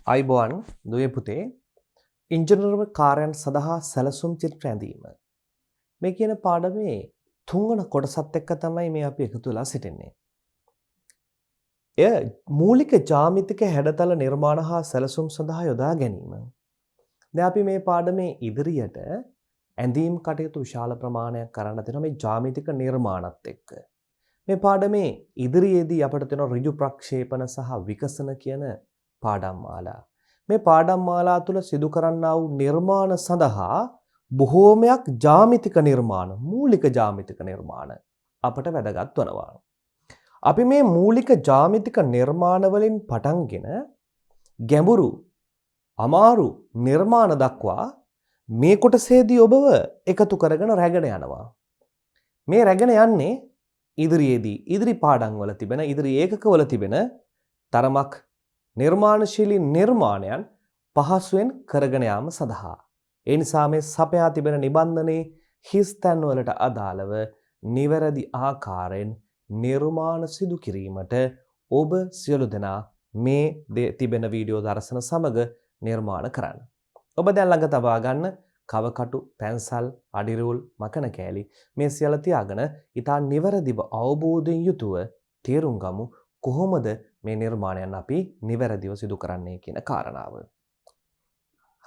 අයිබෝන් දුවේ පුතේ ඉංජිනේරු කාර්යයන් සඳහා සැලසුම් චිත්‍ර ඇඳීම මේ කියන පාඩමේ තුන්වන කොටසත් එක්ක තමයි මේ අපි එකතු වෙලා සිටින්නේ. එය මූලික ජ්‍යාමිතික හැඩතල නිර්මාණ හා සැලසුම් සඳහා යොදා ගැනීම. දැන් අපි මේ පාඩමේ ඉදිරියට ඇඳීම් කටයුතු විශාල ප්‍රමාණයක් කරන්න තියෙනවා මේ ජ්‍යාමිතික නිර්මාණත් එක්ක. මේ පාඩමේ ඉදිරියේදී අපිට තියෙන ඍජු ප්‍රක්ෂේපණ සහ විකසන කියන පාඩම් මාලා. මේ පාඩම් මාලා තුළ සිදු කරන්නා වූ නිර්මාණ සඳහා බොහෝමයක් ජ්‍යාමිතික නිර්මාණ, මූලික ජ්‍යාමිතික නිර්මාණ අපට වැදගත් වෙනවා. අපි මේ මූලික ජ්‍යාමිතික නිර්මාණ වලින් පටන්ගෙන ගැඹුරු, අමාරු නිර්මාණ දක්වා මේ කොටසේදී ඔබව එකතු කරගෙන රැගෙන යනවා. මේ රැගෙන යන්නේ ඉදිරියේදී ඉදිරි පාඩම් වල තිබෙන, ඉදිරි ඒකකවල තිබෙන තරමක් නිර්මාණශීලී නිර්මාණයන් පහසුවෙන් කරගෙන යාම සඳහා. ඒ නිසා මේ සපයා තිබෙන නිබන්ධනයේ හිස් තැන් වලට අදාළව නිවැරදි ආකාරයෙන් නිර්මාණ සිදු කිරීමට ඔබ සියලු දෙනා මේ තිබෙන වීඩියෝ දර්ශන සමග නිර්මාණ කරන්න. ඔබ දැන් ළඟ තබා ගන්න කවකටු, පැන්සල්, අඩිරූල්, මකන කෑලි මේ සියල්ල තියාගෙන ඊට නිවැරදිව අවබෝධයෙන් යුතුව තේරුම් ගමු කොහොමද මේ නිර්මාණයන් අපි නිවැරදිව සිදු කරන්නේ කියන කාරණාව.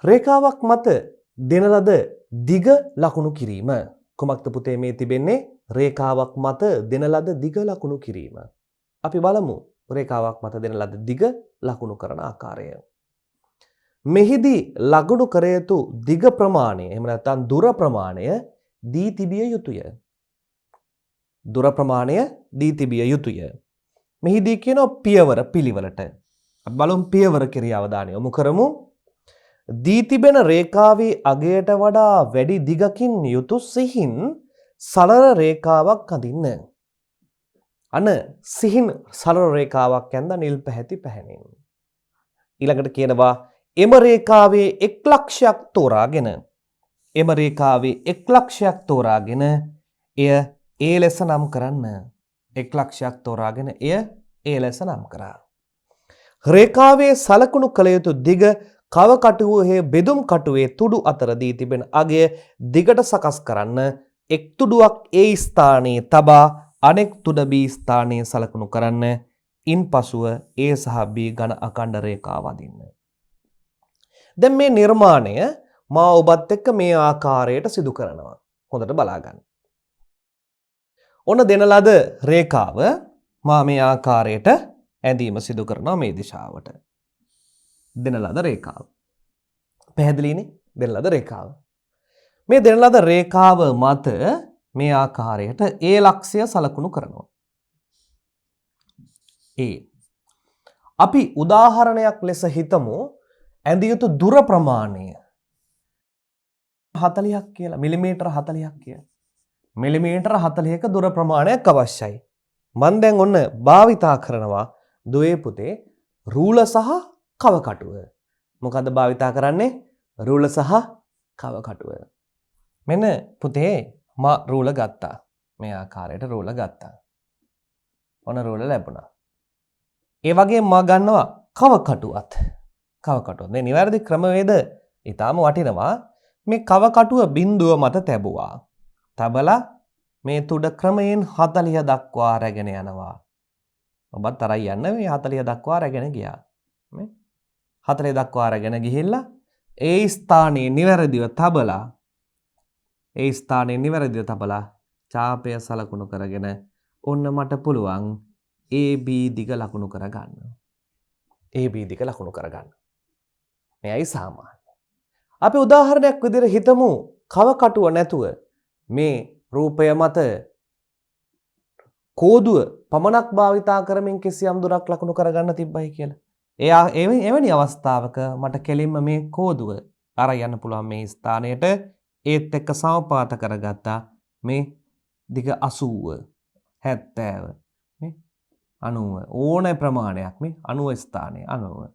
රේඛාවක් මත දෙන ලද දිග ලකුණු කිරීම. කොමක්ද පුතේ මේ තිබෙන්නේ? රේඛාවක් මත දෙන ලද දිග ලකුණු කිරීම. අපි බලමු රේඛාවක් මත දෙන ලද දිග ලකුණු කරන ආකාරය. මෙහිදී ලකුණු කර යුතු දිග ප්‍රමාණය, එහෙම නැත්නම් දුර ප්‍රමාණය දී තිබිය යුතුය. දුර ප්‍රමාණය දී තිබිය යුතුය. මෙහිදී කියනවා පියවර පිළිවෙලට. අපි බලමු පියවර කිරිය අවධානය යොමු කරමු. දී තිබෙන රේඛාවේ අගයට වඩා වැඩි දිගකින් යුතු සිහින් සරල රේඛාවක් අඳින්න. අන සිහින් සරල රේඛාවක් ඇඳ නිල් පැහැති පැහැණින්. ඊළඟට කියනවා එම රේඛාවේ 1 ලක්ෂයක් තෝරාගෙන එම රේඛාවේ 1 ලක්ෂයක් තෝරාගෙන එය ඒ ලෙස නම් කරන්න. 1 ලක්ෂයක් තෝරාගෙන එය ඒ ලෙස නම් කරා. රේඛාවේ සලකුණු කළ යුතු දිග කව කටුවේ බෙදුම් කටුවේ තුඩු අතර දී තිබෙන අගය දිගට සකස් කරන්න. එක් තුඩුවක් A ස්ථානයේ තබා අනෙක් තුඩ B ස්ථානයේ සලකුණු කරන්න. ඉන්පසුව A සහ B ඝන අඛණ්ඩ රේඛාව අදින්න. දැන් මේ නිර්මාණය මා ඔබත් එක්ක මේ ආකාරයට සිදු කරනවා. හොඳට බලා ගන්න. ඔන්න දෙන ලද රේඛාව මා මේ ආකාරයට ඇඳීම සිදු කරනවා මේ දිශාවට. දෙන ලද රේඛාව. පැහැදිලිනේ? දෙන ලද රේඛාව. මේ දෙන ලද රේඛාව මත මේ ආකාරයට A ලක්ෂය සලකුණු කරනවා. අපි උදාහරණයක් ලෙස හිතමු ඇඳිය යුතු දුර ප්‍රමාණය 40ක් කියලා. මිලිමීටර 40ක් කියලා. මිලිමීටර 40ක දුර ප්‍රමාණයක් අවශ්‍යයි. මම දැන් ඔන්න භාවිතා කරනවා දුවේ පුතේ රූල සහ කවකටුව. මොකද්ද භාවිතා කරන්නේ? රූල සහ කවකටුව. මෙන්න පුතේ මා රූල ගත්තා. මේ ආකාරයට රූල ගත්තා. ඔන්න රූල ලැබුණා. ඒ වගේම මා ගන්නවා කවකටුවත්. කවකටුව. මේ නිවැරදි ක්‍රමවේද ඊටාම වටිනවා. මේ කවකටුව බිඳුව මත තැබුවා. තබලා මේ තුඩ ක්‍රමයෙන් 40 දක්වා රැගෙන යනවා. ඔබත් තරයි යන්න මේ 40 දක්වා රැගෙන ගියා. මේ 40 දක්වා රැගෙන ගිහිල්ලා ඒ ස්ථානයේ නිවැරදිව තබලා ඡාපය සලකුණු කරගෙන ඔන්න මට පුළුවන් AB දිග ලකුණු කරගන්න. AB දිග ලකුණු කරගන්න. මෙයයි සාමාන්‍ය. අපි උදාහරණයක් විදිහට හිතමු කවකටුව නැතුව මේ රූපය මත කෝදුව පමණක් භාවිතා කරමින් කිසියම් දුරක් ලකුණු කරගන්න තිබ්බයි කියලා. එවැනි අවස්ථාවක මට කෙලින්ම මේ කෝදුව අර යන්න පුළුවන් මේ ස්ථානයට ඒත් එක්ක සමපාත කරගත්තා මේ දිග 80 70 මේ 90 ඕනෑ ප්‍රමාණයක් මේ 90 ස්ථානයේ 90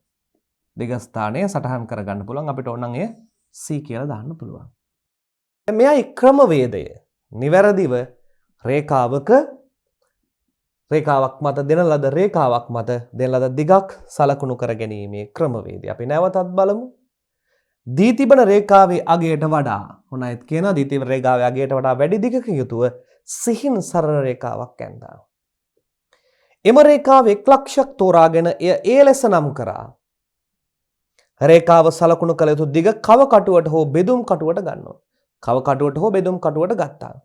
දිග ස්ථානයේ සටහන් කරගන්න පුළුවන්. අපිට ඕනනම් එය C කියලා දාන්න පුළුවන්. මෙයයි ක්‍රමවේදය. නිවැරදිව රේඛාවක රේඛාවක් මත දෙන ලද රේඛාවක් මත දෙන ලද දිගක් සලකුණු කර ගැනීමේ ක්‍රමවේදය. අපි නැවතත් බලමු. දී තිබෙන රේඛාවේ අගයට වඩා මොනයිත් කියන දී තිබෙන රේඛාවේ අගයට වඩා වැඩි දිගකින් යුතුව සිහින් සරල රේඛාවක් ඇඳා. එම රේඛාවේ එක් ලක්ෂයක් තෝරාගෙන එය ඒ ලෙස නම් කරා. රේඛාව සලකුණු කළ යුතු දිග කව කටුවට හෝ බෙදුම් කටුවට ගන්නවා. කව කටුවට හෝ බෙදුම් කටුවට ගත්තා.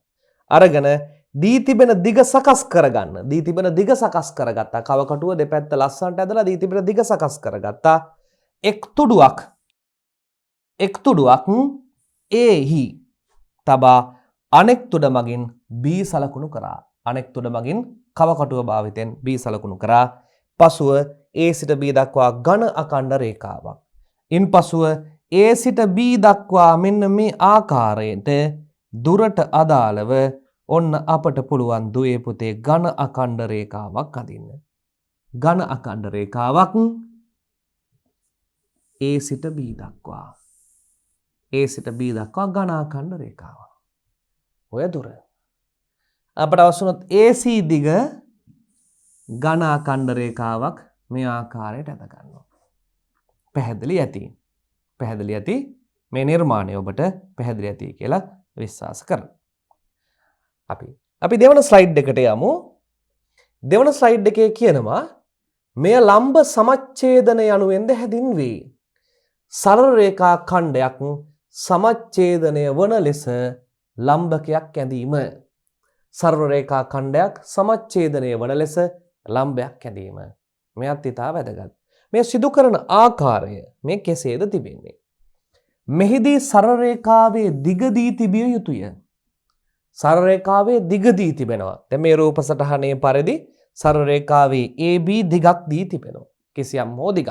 අරගෙන දී තිබෙන දිග සකස් කරගන්න. දී තිබෙන දිග සකස් කරගත්තා. කව කටුව දෙපැත්ත ලස්සනට ඇදලා දී තිබෙන දිග සකස් කරගත්තා. එක් තුඩුවක් Aහි තබා අනෙක් තුඩ මගින් B සලකුණු කරා. අනෙක් තුඩ මගින් කව කටුව භාවිතෙන් B සලකුණු කරා. පසුව A සිට B දක්වා ඝන අඛණ්ඩ රේඛාවක්. ඉන්පසුව A සිට B දක්වා මෙන්න මේ ආකාරයට දුරට අදාළව ඔන්න අපට පුළුවන් දුවේ පුතේ ඝන අඛණ්ඩ රේඛාවක් අඳින්න. ඝන අඛණ්ඩ රේඛාවක් A සිට B දක්වා. A සිට B දක්වා ඝන අඛණ්ඩ රේඛාවක්. ඔය දුර. අපට අවශ්‍ය වුණොත් AC දිග ඝන අඛණ්ඩ රේඛාවක් මේ ආකාරයට ඇඳ ගන්නවා. පැහැදිලි ඇති. පැහැදිලි ඇති. මේ නිර්මාණය ඔබට පැහැදිලි ඇති කියලා විශ්වාස කරනවා. අපි දෙවන ස්ලයිඩ් එකට යමු. දෙවන ස්ලයිඩ් එකේ කියනවා මෙය ලම්බ සමච්ඡේදන යනුවෙන්ද හැඳින්වේ. සරල රේඛා ඛණ්ඩයක් සමච්ඡේදනය වන ලෙස ලම්බකයක් ඇඳීම. සරල රේඛා ඛණ්ඩයක් සමච්ඡේදනය වන ලෙස ලම්බයක් ඇඳීම. මෙයත් ඉතා වැදගත්. මේ සිදු කරන ආකාරය මේ කෙසේද තිබෙන්නේ? මෙහිදී සරල රේඛාවේ දිග දී තිබිය යුතුය. සරල රේඛාවේ දිග දී තිබෙනවා. දැන් මේ රූප සටහනේ පරිදි සරල රේඛාවේ AB දිගක් දී තිබෙනවා. කිසියම් හෝ දිගක්.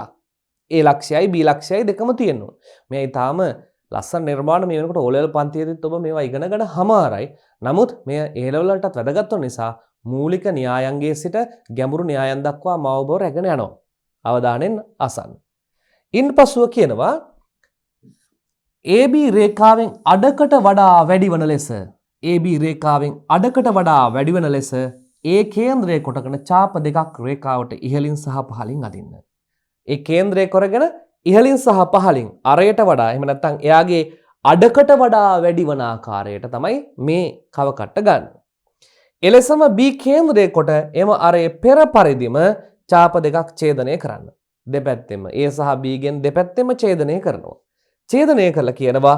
A ලක්ෂයයි B ලක්ෂයයි දෙකම තියෙනවා. මේ ඊටාම ලස්සන නිර්මාණ මේ වෙනකොට O level පන්තියේදීත් ඔබ මේවා ඉගෙනගෙන හමාරයි. නමුත් මේ A level වලටත් වැදගත් වෙන නිසා මූලික න්‍යායන්ගේ සිට ගැඹුරු න්‍යායන් දක්වා මාවබව රැගෙන යනවා. අවධානයෙන් අසන්න. ඉන්පසුව කියනවා AB රේඛාවෙන් අඩකට වඩා වැඩි වන ලෙස AB රේඛාවෙන් අඩකට වඩා වැඩි වන ලෙස ඒ කේන්ද්‍රය කොටගෙන ඡාප දෙකක් රේඛාවට ඉහළින් සහ පහළින් අදින්න. ඒ කේන්ද්‍රය කරගෙන ඉහළින් සහ පහළින් අරයට වඩා එහෙම නැත්නම් එයාගේ අඩකට වඩා වැඩි වන ආකාරයට තමයි මේ කව කට්ට ගන්න. එලෙසම B කේන්ද්‍රය කොට එම අරයේ පෙර පරිදිම ඡාප දෙකක් ඡේදනය කරන්න. දෙපැත්තෙම A සහ B ගෙන් දෙපැත්තෙම ඡේදනය කරනවා. ඡේදනය කළා කියනවා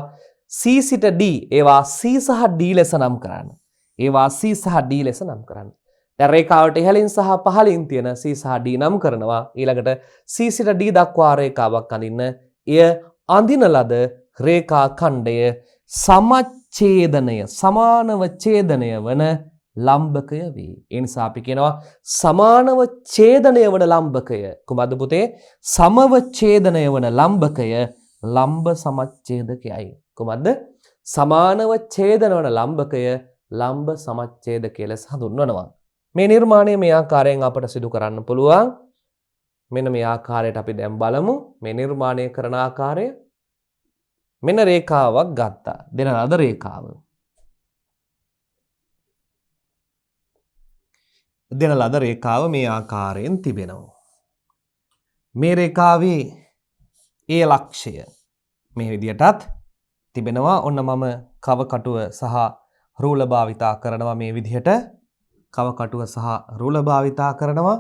C සිට D ඒවා C සහ D ලෙස නම් කරන්න. ඒවා C සහ D ලෙස නම් කරන්න. දැන් රේඛාවට ඉහළින් සහ පහළින් තියෙන C සහ D නම් කරනවා. ඊළඟට C සිට D දක්වා රේඛාවක් අඳින්න. එය අඳින ලද රේඛා ඛණ්ඩය සමච්ඡේදනය සමානව ඡේදනය වන ලම්බකය වේ. ඒ නිසා අපි කියනවා සමානව ඡේදනය වන ලම්බකය. කුමද්ද පුතේ? සමව ඡේදනය වන ලම්බකය ලම්බ සමච්ඡේදකයයි. කුමද්ද? සමානව ඡේදන වන ලම්බකය ලම්බ සමච්ඡේදකය ලෙස හඳුන්වනවා. මේ නිර්මාණය මේ ආකාරයෙන් අපට සිදු කරන්න පුළුවන්. මෙන්න මේ ආකාරයට අපි දැන් බලමු මේ නිර්මාණය කරන ආකාරය. මෙන්න රේඛාවක් ගත්තා. දෙන ලද රේඛාව. දෙන ලද රේඛාව මේ ආකාරයෙන් තිබෙනවා. මේ රේඛාවේ A ලක්ෂය මේ විදියටත් තිබෙනවා. ඔන්න මම කව කටුව සහ රූල භාවිතා කරනවා මේ විදිහට. කව කටුව සහ රූල භාවිතා කරනවා.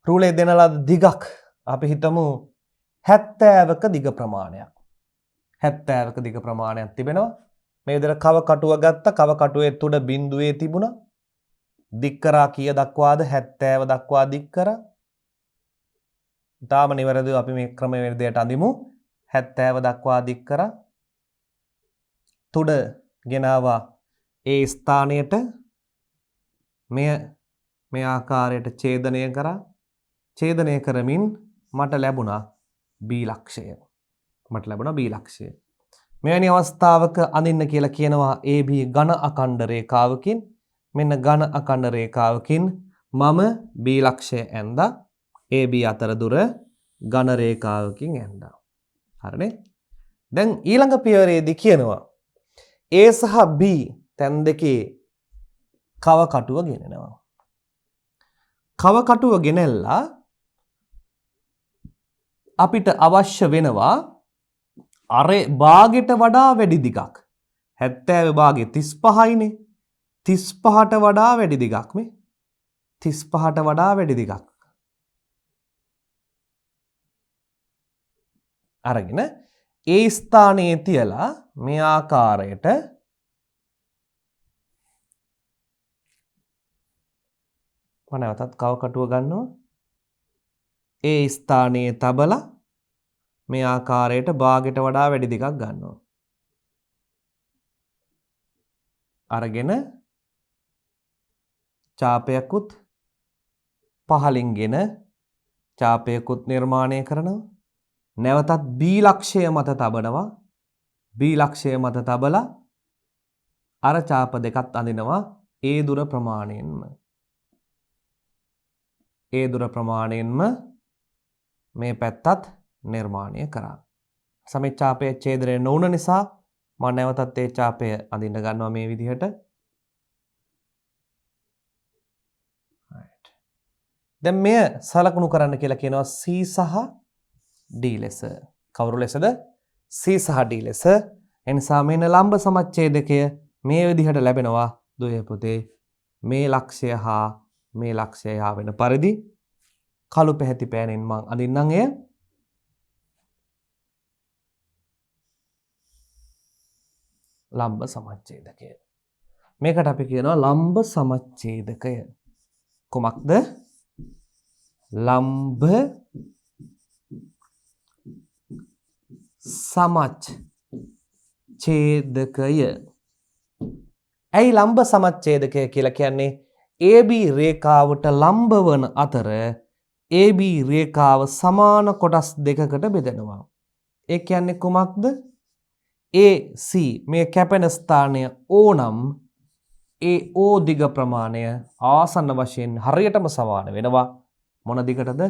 රූලේ දෙන ලද දිගක් අපි හිතමු 70ක දිග ප්‍රමාණයක්. 70ක දිග ප්‍රමාණයක් තිබෙනවා. මේ විදිහට කව කටුව ගත්ත. කව කටුවේ තුඩ බිඳුවේ තිබුණා. දික් කරා කීය දක්වාද? 70 දක්වා දික් කරා. ඊටාම නිවැරදිව අපි මේ ක්‍රමවේදයට අඳිමු. 70 දක්වා දික් කරා. තුඩ ගෙනාවා ඒ ස්ථානයට. මේ ආකාරයට ඡේදනය කරා. ඡේදනය කරමින් මට ලැබුණා B ලක්ෂය. මෙවැනි අවස්ථාවක අඳින්න කියලා කියනවා AB ඝන අඛණ්ඩ රේඛාවකින්. මෙන්න ඝන අඛණ්ඩ රේඛාවකින් මම B ලක්ෂය ඇඳා. AB අතර දුර ඝන රේඛාවකින් ඇඳා. හරිනේ? දැන් ඊළඟ පියවරේදී කියනවා A සහ B තැන් දෙකේ කව කටුව ගෙනෙනවා. කව කටුව ගෙනල්ලා අපිට අවශ්‍ය වෙනවා අර භාගයට වඩා වැඩි දිගක්. 70 භාගයේ 35යිනේ. 35ට වඩා වැඩි දිගක් මේ. 35ට වඩා වැඩි දිගක්. අරගෙන ඒ ස්ථානයේ තියලා මේ ආකාරයට මම නැවතත් කව කටුව ගන්නවා. ඒ ස්ථානයේ තබලා මේ ආකාරයට භාගයට වඩා වැඩි දිගක් ගන්නවා. අරගෙන චාපයකුත් පහලින්ගෙන චාපයකුත් නිර්මාණය කරනවා. නැවතත් B ලක්ෂය මත තබනවා. B ලක්ෂය මත තබලා අර චාප දෙකත් අඳිනවා ඒ දුර ප්‍රමාණයෙන්ම. ඒ දුර ප්‍රමාණයෙන්ම මේ පැත්තත් නිර්මාණය කරා. සමච්ඡාපය ඡේදනය නොවුන නිසා මම නැවතත් ඒ ඡාපය අඳින්න ගන්නවා මේ විදිහට. දැන් මෙය සලකුණු කරන්න කියලා කියනවා C සහ D ලෙස. කවුරු ලෙසද? C සහ D ලෙස. එනිසා මෙන්න ලම්බ සමච්ඡේදකය මේ විදිහට ලැබෙනවා. දුවේ පුතේ මේ ලක්ෂය හා මේ ලක්ෂය වෙන පරිදි කළු පැහැති පෑනෙන් මම අඳින්නම් එය. ලම්බ සමච්ඡේදකය. මේකට අපි කියනවා ලම්බ සමච්ඡේදකය. කොමක්ද? ලම්බ සමච්ඡේදකය. ඇයි ලම්බ සමච්ඡේදකය කියලා කියන්නේ? AB රේඛාවට ලම්බ වන අතර AB රේඛාව සමාන කොටස් දෙකකට බෙදෙනවා. ඒ කියන්නේ කොමක්ද? AC මේ කැපෙන ස්ථානය O නම් ඒ O දිග ප්‍රමාණය ආසන්න වශයෙන් හරියටම සමාන වෙනවා. මොන දිගටද?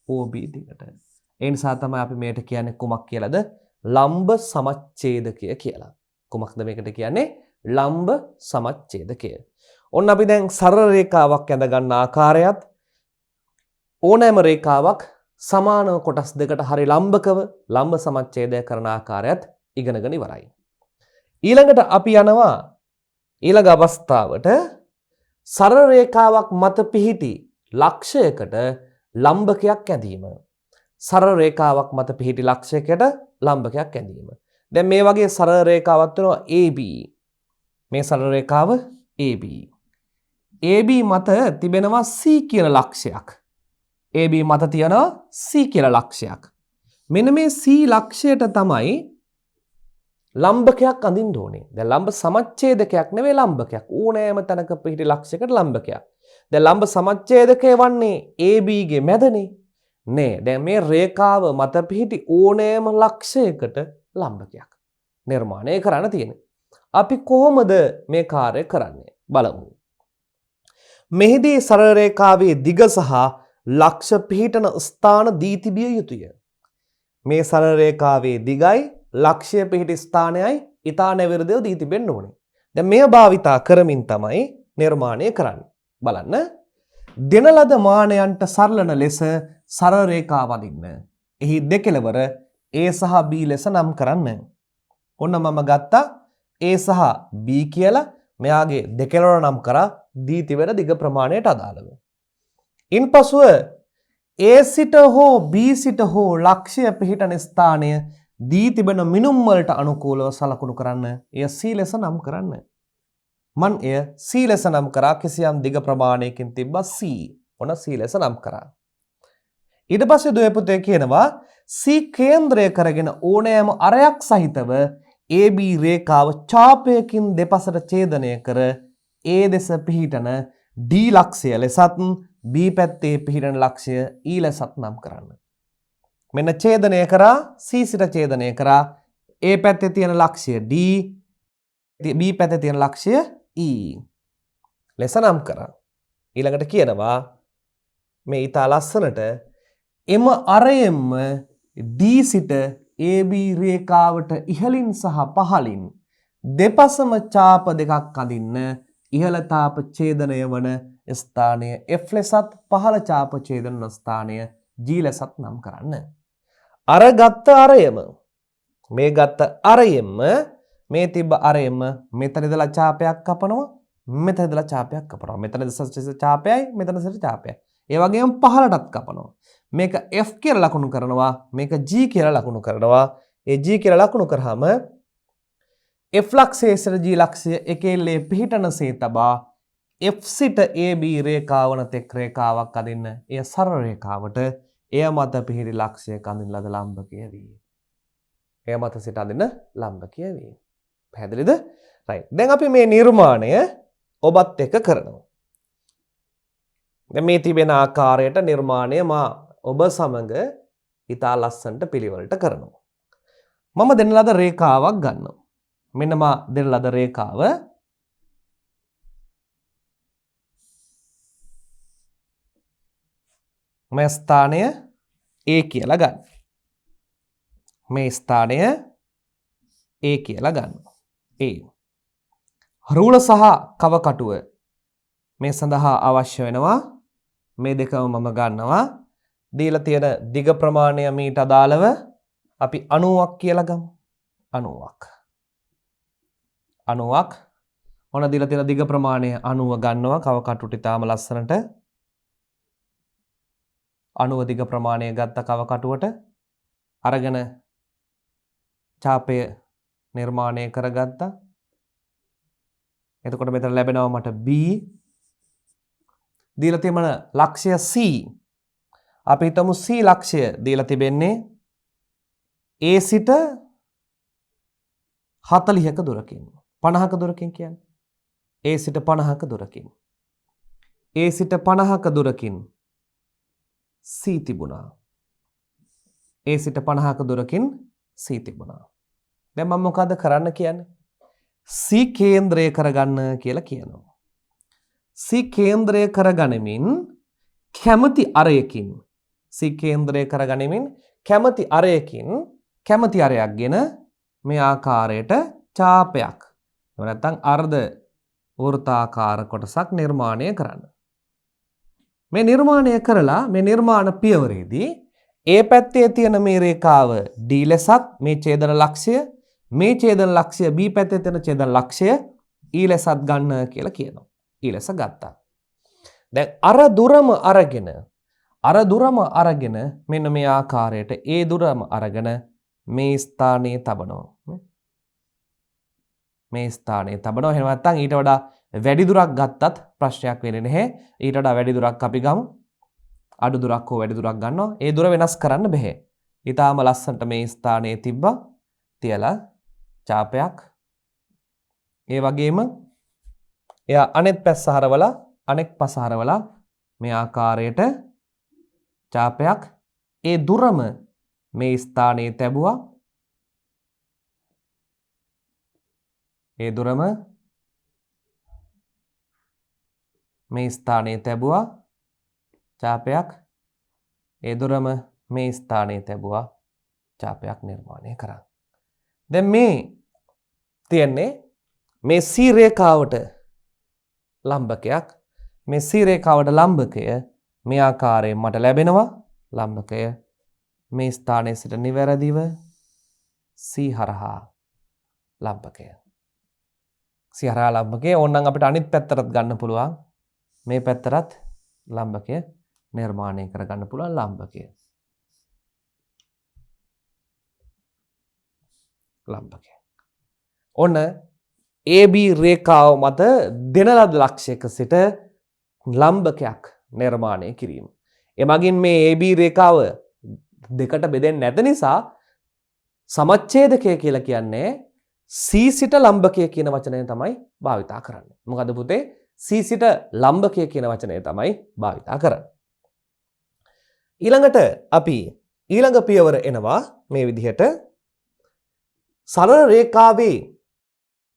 OB දිගට. ඒ නිසා තමයි අපි මේකට කියන්නේ කොමක් කියලාද? ලම්බ සමච්ඡේදකය කියලා. කොමක්ද මේකට කියන්නේ? ලම්බ සමච්ඡේදකය. ඔන්න අපි දැන් සරල රේඛාවක් ඇඳ ගන්න ආකාරයත් ඕනෑම රේඛාවක් සමාන කොටස් දෙකට හරි ලම්බකව ලම්බ සමච්ඡේදය කරන ආකාරයත් ඉගෙනගෙන ඉවරයි. ඊළඟට අපි යනවා ඊළඟ අවස්ථාවට සරල රේඛාවක් මත පිහිටි ලක්ෂයකට ලම්බකයක් ඇඳීම. සරල රේඛාවක් මත පිහිටි ලක්ෂයකට ලම්බකයක් ඇඳීම. දැන් මේ වගේ සරල රේඛාවක් වෙනවා AB. මේ සරල රේඛාව AB. AB මත තිබෙනවා C කියන ලක්ෂයක්. AB මත තියනවා C කියලා ලක්ෂයක්. මෙන්න මේ C ලක්ෂයට තමයි ලම්බකයක් අඳින්න ඕනේ. දැන් ලම්බ සමච්ඡේදකයක් නෙවෙයි ලම්බකයක්. ඕනෑම තැනක පිහිටි ලක්ෂයකට ලම්බකයක්. දැන් ලම්බ සමච්ඡේදකය වන්නේ AB ගේ මැදනේ. නේ. දැන් මේ රේඛාව මත පිහිටි ඕනෑම ලක්ෂයකට ලම්බකයක් නිර්මාණය කරන්න තියෙනවා. අපි කොහොමද මේ කාර්යය කරන්නේ? බලමු. මෙහිදී සරල රේඛාවේ දිග සහ ලක්ෂ පිහිටන ස්ථාන දී තිබිය යුතුය. මේ සරල රේඛාවේ දිගයි ලක්ෂය පිහිටි ස්ථානයයි ඊතා නැවිරදව දී තිබෙන්න ඕනේ. දැන් මෙය භාවිතා කරමින් තමයි නිර්මාණය කරන්නේ. බලන්න. දෙන ලද මානයන්ට සරලන ලෙස සරල රේඛාව අදින්න. එහි දෙකලවර A සහ B ලෙස නම් කරන්න. ඔන්න මම ගත්තා A සහ B කියලා මෙයාගේ දෙකලවර නම් කරා දී තිබෙන දිග ප්‍රමාණයට අදාළව. ඉන්පසුව A සිට හෝ B සිට හෝ ලක්ෂය පිහිටන ස්ථානය දී තිබෙන මිනුම් වලට අනුකූලව සලකුණු කරන්න. එය C ලෙස නම් කරන්න. මන් එය C ලෙස නම් කරා. කිසියම් දිග ප්‍රමාණයකින් තිබ්බා C. ඔන්න C ලෙස නම් කරා. ඊට පස්සේ දුවේ පුතේ කියනවා C කේන්ද්‍රය කරගෙන ඕනෑම අරයක් සහිතව AB රේඛාව ඡාපයකින් දෙපසට ඡේදනය කර A දෙස පිහිටන D ලක්ෂය ලෙසත් B පැත්තේ පිහිටන ලක්ෂය E ලෙසත් නම් කරන්න. මෙන්න ඡේදනය කරා C සිට ඡේදනය කරා A පැත්තේ තියෙන ලක්ෂය D B පැත්තේ තියෙන ලක්ෂය E ලෙස නම් කරා. ඊළඟට කියනවා මේ ඊට ලස්සනට එම අරයෙන්ම D සිට AB රේඛාවට ඉහළින් සහ පහළින් දෙපසම ඡාප දෙකක් අඳින්න ඉහළ තාප ඡේදනය වන ස්ථානය F ලෙසත් පහළ ඡාප ඡේදන ස්ථානය G ලෙසත් නම් කරන්න. අර ගත්ත අරයම මේ ගත්ත අරයෙන්ම මේ තිබ්බ අරයෙන්ම මෙතන ඉඳලා ඡාපයක් කපනවා මෙතන ඉඳලා ඡාපයක් කපනවා මෙතන ඡාපයයි මෙතන ඡාපයයි. ඒ වගේම පහළටත් කපනවා. මේක F කියලා ලකුණු කරනවා මේක G කියලා ලකුණු කරනවා. ඒ G කියලා ලකුණු කරාම F ලක්ෂයේ සිට G ලක්ෂය එකෙල්ලේ පිහිටනසේ තබා F සිට AB රේඛාවන තෙක් රේඛාවක් අදින්න. එය සරල රේඛාවට එය මත පිහිටි ලක්ෂයක අඳින ලද ලම්බකය වේ. එය මත සිට අඳින ලම්බකය වේ. පැහැදිලිද? රයිට්. දැන් අපි මේ නිර්මාණය ඔබත් එක්ක කරනවා. දැන් මේ තිබෙන ආකාරයට නිර්මාණය මා ඔබ සමග ඉතා ලස්සනට පිළිවෙලට කරනවා. මම දෙන ලද රේඛාවක් ගන්නවා. මෙන්න මා දෙන ලද රේඛාව මේ ස්ථානය A කියලා ගන්න. මේ ස්ථානය A කියලා ගන්න. A. රූල සහ කව කටුව මේ සඳහා අවශ්‍ය වෙනවා. මේ දෙකම මම ගන්නවා. දීලා තියෙන දිග ප්‍රමාණය මීට අදාළව අපි 90ක් කියලා ගමු. 90ක්. 90ක්. ඔන්න දීලා තියෙන දිග ප්‍රමාණය 90 ගන්නවා. කව කටුට ඊටාම ලස්සනට 90 දිග ප්‍රමාණය ගත්ත කව කටුවට අරගෙන ඡාපය නිර්මාණය කරගත්තා. එතකොට මෙතන ලැබෙනවා මට B. දීලා තියෙන ලක්ෂ්‍ය C. අපි හිතමු C ලක්ෂ්‍ය දීලා තිබෙන්නේ A සිට 40ක දුරකින්. 50ක දුරකින් කියන්නේ. A සිට 50ක දුරකින්. A සිට 50ක දුරකින් C තිබුණා. A සිට 50ක දුරකින් C තිබුණා. දැන් මම මොකද කරන්න කියන්නේ? C කේන්ද්‍රය කරගන්න කියලා කියනවා. C කේන්ද්‍රය කරගනිමින් කැමති අරයකින් C කේන්ද්‍රය කරගනිමින් කැමති අරයක්ගෙන මේ ආකාරයට ඡාපයක් එහෙම නැත්නම් අර්ධ වෘත්තාකාර කොටසක් නිර්මාණය කරන්න. මේ නිර්මාණය කරලා මේ නිර්මාණ පියවරේදී A පැත්තේ තියෙන මේ රේඛාව D ලෙසත් මේ ඡේදන ලක්ෂ්‍ය මේ ඡේදන ලක්ෂ්‍ය B පැත්තේ තියෙන ඡේදන ලක්ෂ්‍ය E ලෙසත් ගන්න කියලා කියනවා. E ලෙස ගත්තා. දැන් අර දුරම අරගෙන මෙන්න මේ ආකාරයට ඒ දුරම අරගෙන මේ ස්ථානයේ තබනවා. මේ ස්ථානයේ තබනවා. එහෙම නැත්නම් ඊට වඩා වැඩි දුරක් ගත්තත් ප්‍රශ්නයක් වෙන්නේ නැහැ. ඊට වඩා වැඩි දුරක් අපි ගමු. අඩු දුරක් හෝ වැඩි දුරක් ගන්නවා. ඒ දුර වෙනස් කරන්න බෑ. ඊටාම ලස්සනට මේ ස්ථානයේ තිබ්බා. තියලා ඡාපයක්. ඒ වගේම එයා අනෙක් පැස්ස හරවලා අනෙක් පස හරවලා මේ ආකාරයට ඡාපයක්. ඒ දුරම මේ ස්ථානයේ තැබුවා. ඒ දුරම මේ ස්ථානයේ තැබුවා ඡාපයක්. ඒ දුරම මේ ස්ථානයේ තැබුවා ඡාපයක් නිර්මාණය කරා. දැන් මේ තියන්නේ මේ C රේඛාවට ලම්බකයක්. මේ C රේඛාවට ලම්බකය මේ ආකාරයෙන් මට ලැබෙනවා. ලම්බකය මේ ස්ථානයේ සිට නිවැරදිව C හරහා ලම්බකය. C හරහා ලම්බකය ඕනනම් අපිට අනිත් පැත්තටත් ගන්න පුළුවන්. මේ පැත්තටත් ලම්බකය නිර්මාණය කරගන්න පුළුවන් ලම්බකය. ලම්බකය. ඔන්න AB රේඛාව මත දෙන ලද ලක්ෂයක සිට ලම්බකයක් නිර්මාණය කිරීම. එමගින් මේ AB රේඛාව දෙකට බෙදෙන්නේ නැත නිසා සමච්ඡේදකය කියලා කියන්නේ C සිට ලම්බකය කියන වචනය තමයි භාවිතා කරන්නේ. මොකද පුතේ C සිට ලම්බකය කියන වචනය තමයි භාවිතා කරන්නේ. ඊළඟට අපි ඊළඟ පියවර එනවා මේ විදිහට සරල රේඛාවේ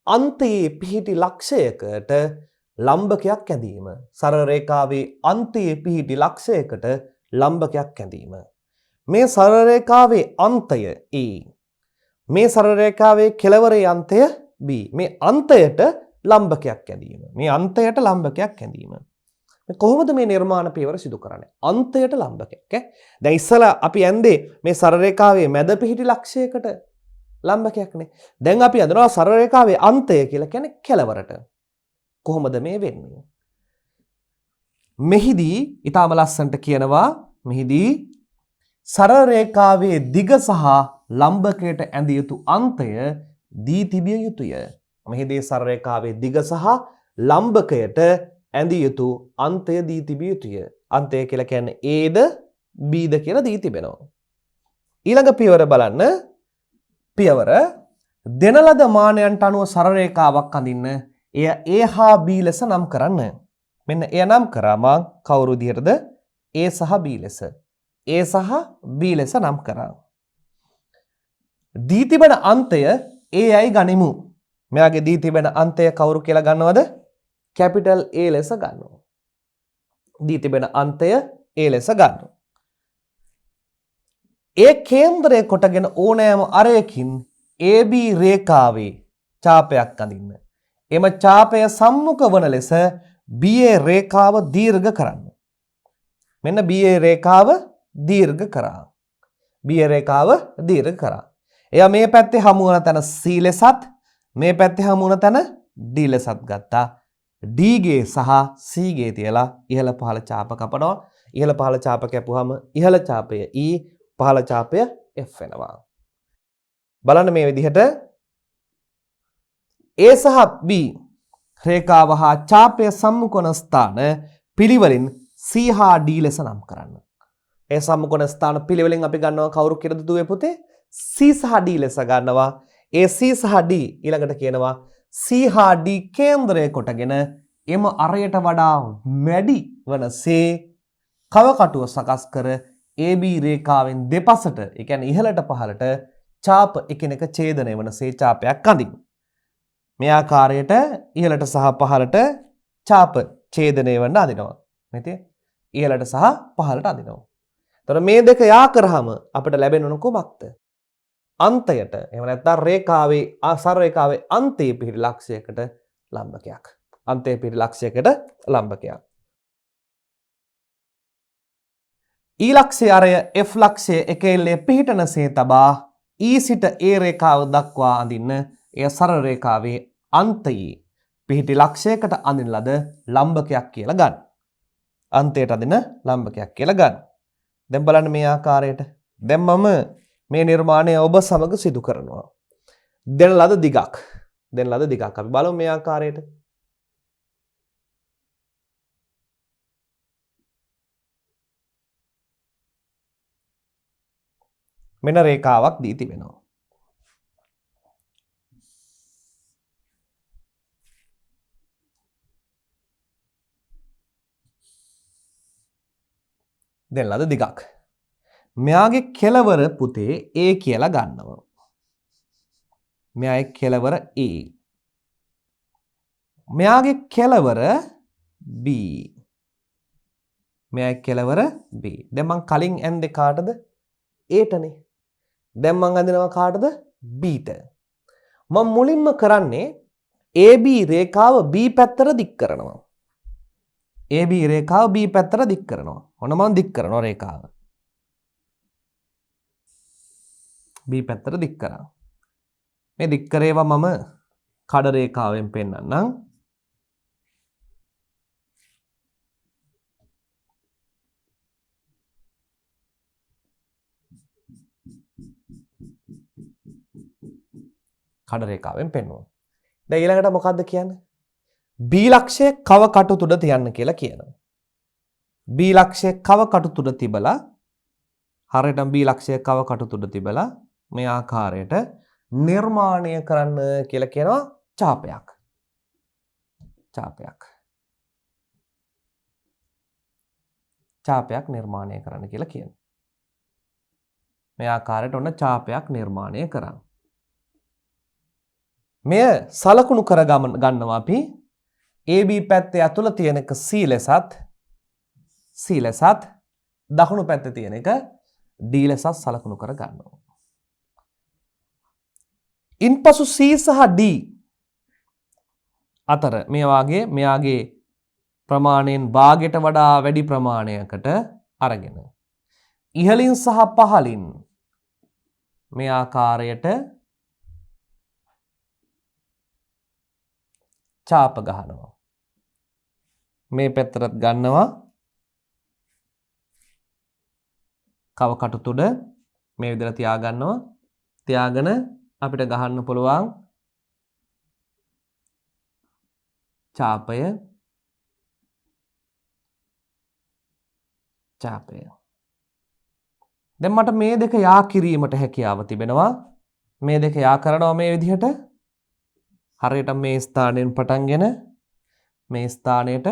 අන්තයේ පිහිටි ලක්ෂයකට ලම්බකයක් ඇඳීම. සරල රේඛාවේ අන්තයේ පිහිටි ලක්ෂයකට ලම්බකයක් ඇඳීම. මේ සරල රේඛාවේ අන්තය A. මේ සරල රේඛාවේ කෙළවරේ අන්තය B. මේ අන්තයට ලම්බකයක් ඇඳීම. මේ අන්තයට ලම්බකයක් ඇඳීම. කොහොමද මේ නිර්මාණ පියවර සිදු කරන්නේ? අන්තයට ලම්බකයක්. දැන් ඉස්සලා අපි ඇන්දේ මේ සරල රේඛාවේ මැද පිහිටි ලක්ෂයකට ලම්බකයක්නේ. දැන් අපි අදනවා සරල රේඛාවේ අන්තය කියලා කියන්නේ කෙළවරට. කොහොමද මේ වෙන්නේ? මෙහිදී ඊටාම ලස්සන්ට කියනවා මෙහිදී සරල රේඛාවේ දිග සහ ලම්බකයට ඇඳිය යුතු අන්තය දී තිබිය යුතුය. මෙහිදී සරල රේඛාවේ දිග සහ ලම්බකයට ඇඳිය යුතු අන්තය දී තිබිය යුතුය. අන්තය කියලා කියන්නේ Aද Bද කියලා දී තිබෙනවා. ඊළඟ පියවර බලන්න. පියවර දෙන ලද මානයන්ට අනුව සරල රේඛාවක් අඳින්න. එය A හා B ලෙස නම් කරන්න. මෙන්න එය නම් කරාම කවුරු විදිහටද? A සහ B ලෙස. A සහ B ලෙස නම් කරා. දී තිබෙන අන්තය A යයි ගනිමු. මෙයාගේ දී තිබෙන අන්තය කවුරු කියලා ගන්නවද? කැපිටල් A ලෙස ගන්නවා. දී තිබෙන අන්තය A ලෙස ගන්නවා. ඒ කේන්ද්‍රය කොටගෙන ඕනෑම අරයකින් AB රේඛාවේ ඡාපයක් අඳින්න. එම ඡාපය සම්මුඛ වන ලෙස BA රේඛාව දීර්ඝ කරන්න. මෙන්න BA රේඛාව දීර්ඝ කරා. BA රේඛාව දීර්ඝ කරා. එයා මේ පැත්තේ හමු වන තැන C ලෙසත් මේ පැත්තේ හමු වන තැන D ලෙසත් ගත්තා. D ගේ සහ C ගේ තියලා ඉහළ පහළ ඡාප කපනවා. ඉහළ පහළ ඡාප කැපුවාම ඉහළ ඡාපය E පහළ ඡාපය F වෙනවා. බලන්න මේ විදිහට A සහ B රේඛාව හා ඡාපය සම්මුඛ වන ස්ථාන පිළිවෙලින් C හා D ලෙස නම් කරන්න. ඒ සම්මුඛ වන ස්ථාන පිළිවෙලින් අපි ගන්නවා කවුරු කියලාද දුවේ පුතේ? C සහ D ලෙස ගන්නවා. ඒ C සහ D ඊළඟට කියනවා C හා D කේන්ද්‍රය කොටගෙන එම අරයට වඩා වැඩි වනසේ කවකටුව සකස් කර AB රේඛාවෙන් දෙපසට ඒ කියන්නේ ඉහළට පහළට ඡාප එකිනෙක ඡේදනය වනසේ ඡාපයක් අඳින්න. මේ ආකාරයට ඉහළට සහ පහළට ඡාප ඡේදනය වෙන්න අඳිනවා. මෙතේ ඉහළට සහ පහළට අඳිනවා. එතකොට මේ දෙක යා කරාම අපිට ලැබෙන්නේ කොමක්ද? අන්තයට. එහෙම නැත්නම් රේඛාවේ සරල රේඛාවේ අන්තයේ පිහිටි ලක්ෂයකට ලම්බකයක්. අන්තයේ පිහිටි ලක්ෂයකට ලම්බකයක්. E ලක්ෂයේ අරය F ලක්ෂයේ එක එල්ලේ පිහිටනසේ තබා E සිට A රේඛාව දක්වා අඳින්න. එය සරල රේඛාවේ අන්තයේ පිහිටි ලක්ෂයකට අඳින ලද ලම්බකයක් කියලා ගන්න. අන්තයට අඳින ලම්බකයක් කියලා ගන්න. දැන් බලන්න මේ ආකාරයට. දැන් මම මේ නිර්මාණය ඔබ සමග සිදු කරනවා. දෙන ලද දිගක්. අපි බලමු මේ ආකාරයට. මෙන්න රේඛාවක් දී තිබෙනවා. දෙන ලද දිගක්. මෙයාගේ කෙළවර පුතේ A කියලා ගන්නවා. මෙයාගේ කෙළවර A. මෙයාගේ කෙළවර B. මෙයාගේ කෙළවර B. දැන් මං කලින් ඇන්දේ කාටද? A ටනේ. දැන් මං අඳිනවා කාටද? B ට. මම මුලින්ම කරන්නේ AB රේඛාව B පැත්තට දික් කරනවා. AB රේඛාව B පැත්තට දික් කරනවා. ඔන්න මම දික් කරනවා රේඛාව. B පැත්තට දික් කරා. මේ දික් කරේවා මම කඩ රේඛාවෙන් පෙන්නන්නම්. කඩ රේඛාවෙන් පෙන්වනවා. දැන් ඊළඟට මොකද්ද කියන්නේ? B ලක්ෂයේ කව කටු තුඩ තියන්න කියලා කියනවා. B ලක්ෂයේ කව කටු තුඩ තිබලා හරියටම B ලක්ෂයේ කව කටු තුඩ තිබලා මේ ආකාරයට නිර්මාණය කරන්න කියලා කියනවා ඡාපයක්. ඡාපයක් නිර්මාණය කරන්න කියලා කියනවා. මේ ආකාරයට ඔන්න ඡාපයක් නිර්මාණය කරා. මෙය සලකුණු කර ගන්නවා අපි AB පැත්තේ ඇතුළ තියෙන එක C ලෙසත් දකුණු පැත්තේ තියෙන එක D ලෙසත් සලකුණු කර ගන්නවා. ඉන්පසු C සහ D අතර මේ වාගේ මෙයාගේ ප්‍රමාණයෙන් භාගයට වඩා වැඩි ප්‍රමාණයකට අරගෙන ඉහළින් සහ පහළින් මේ ආකාරයට ඡාප ගහනවා. මේ පැත්තට ගන්නවා කව කටු තුඩ මේ විදිහට තියා ගන්නවා. තියාගෙන අපිට ගහන්න පුළුවන් ඡාපය. දැන් මට මේ දෙක යා කිරීමට හැකියාව තිබෙනවා. මේ දෙක යා කරනවා මේ විදිහට. හරියට මේ ස්ථානයෙන් පටන්ගෙන මේ ස්ථානයට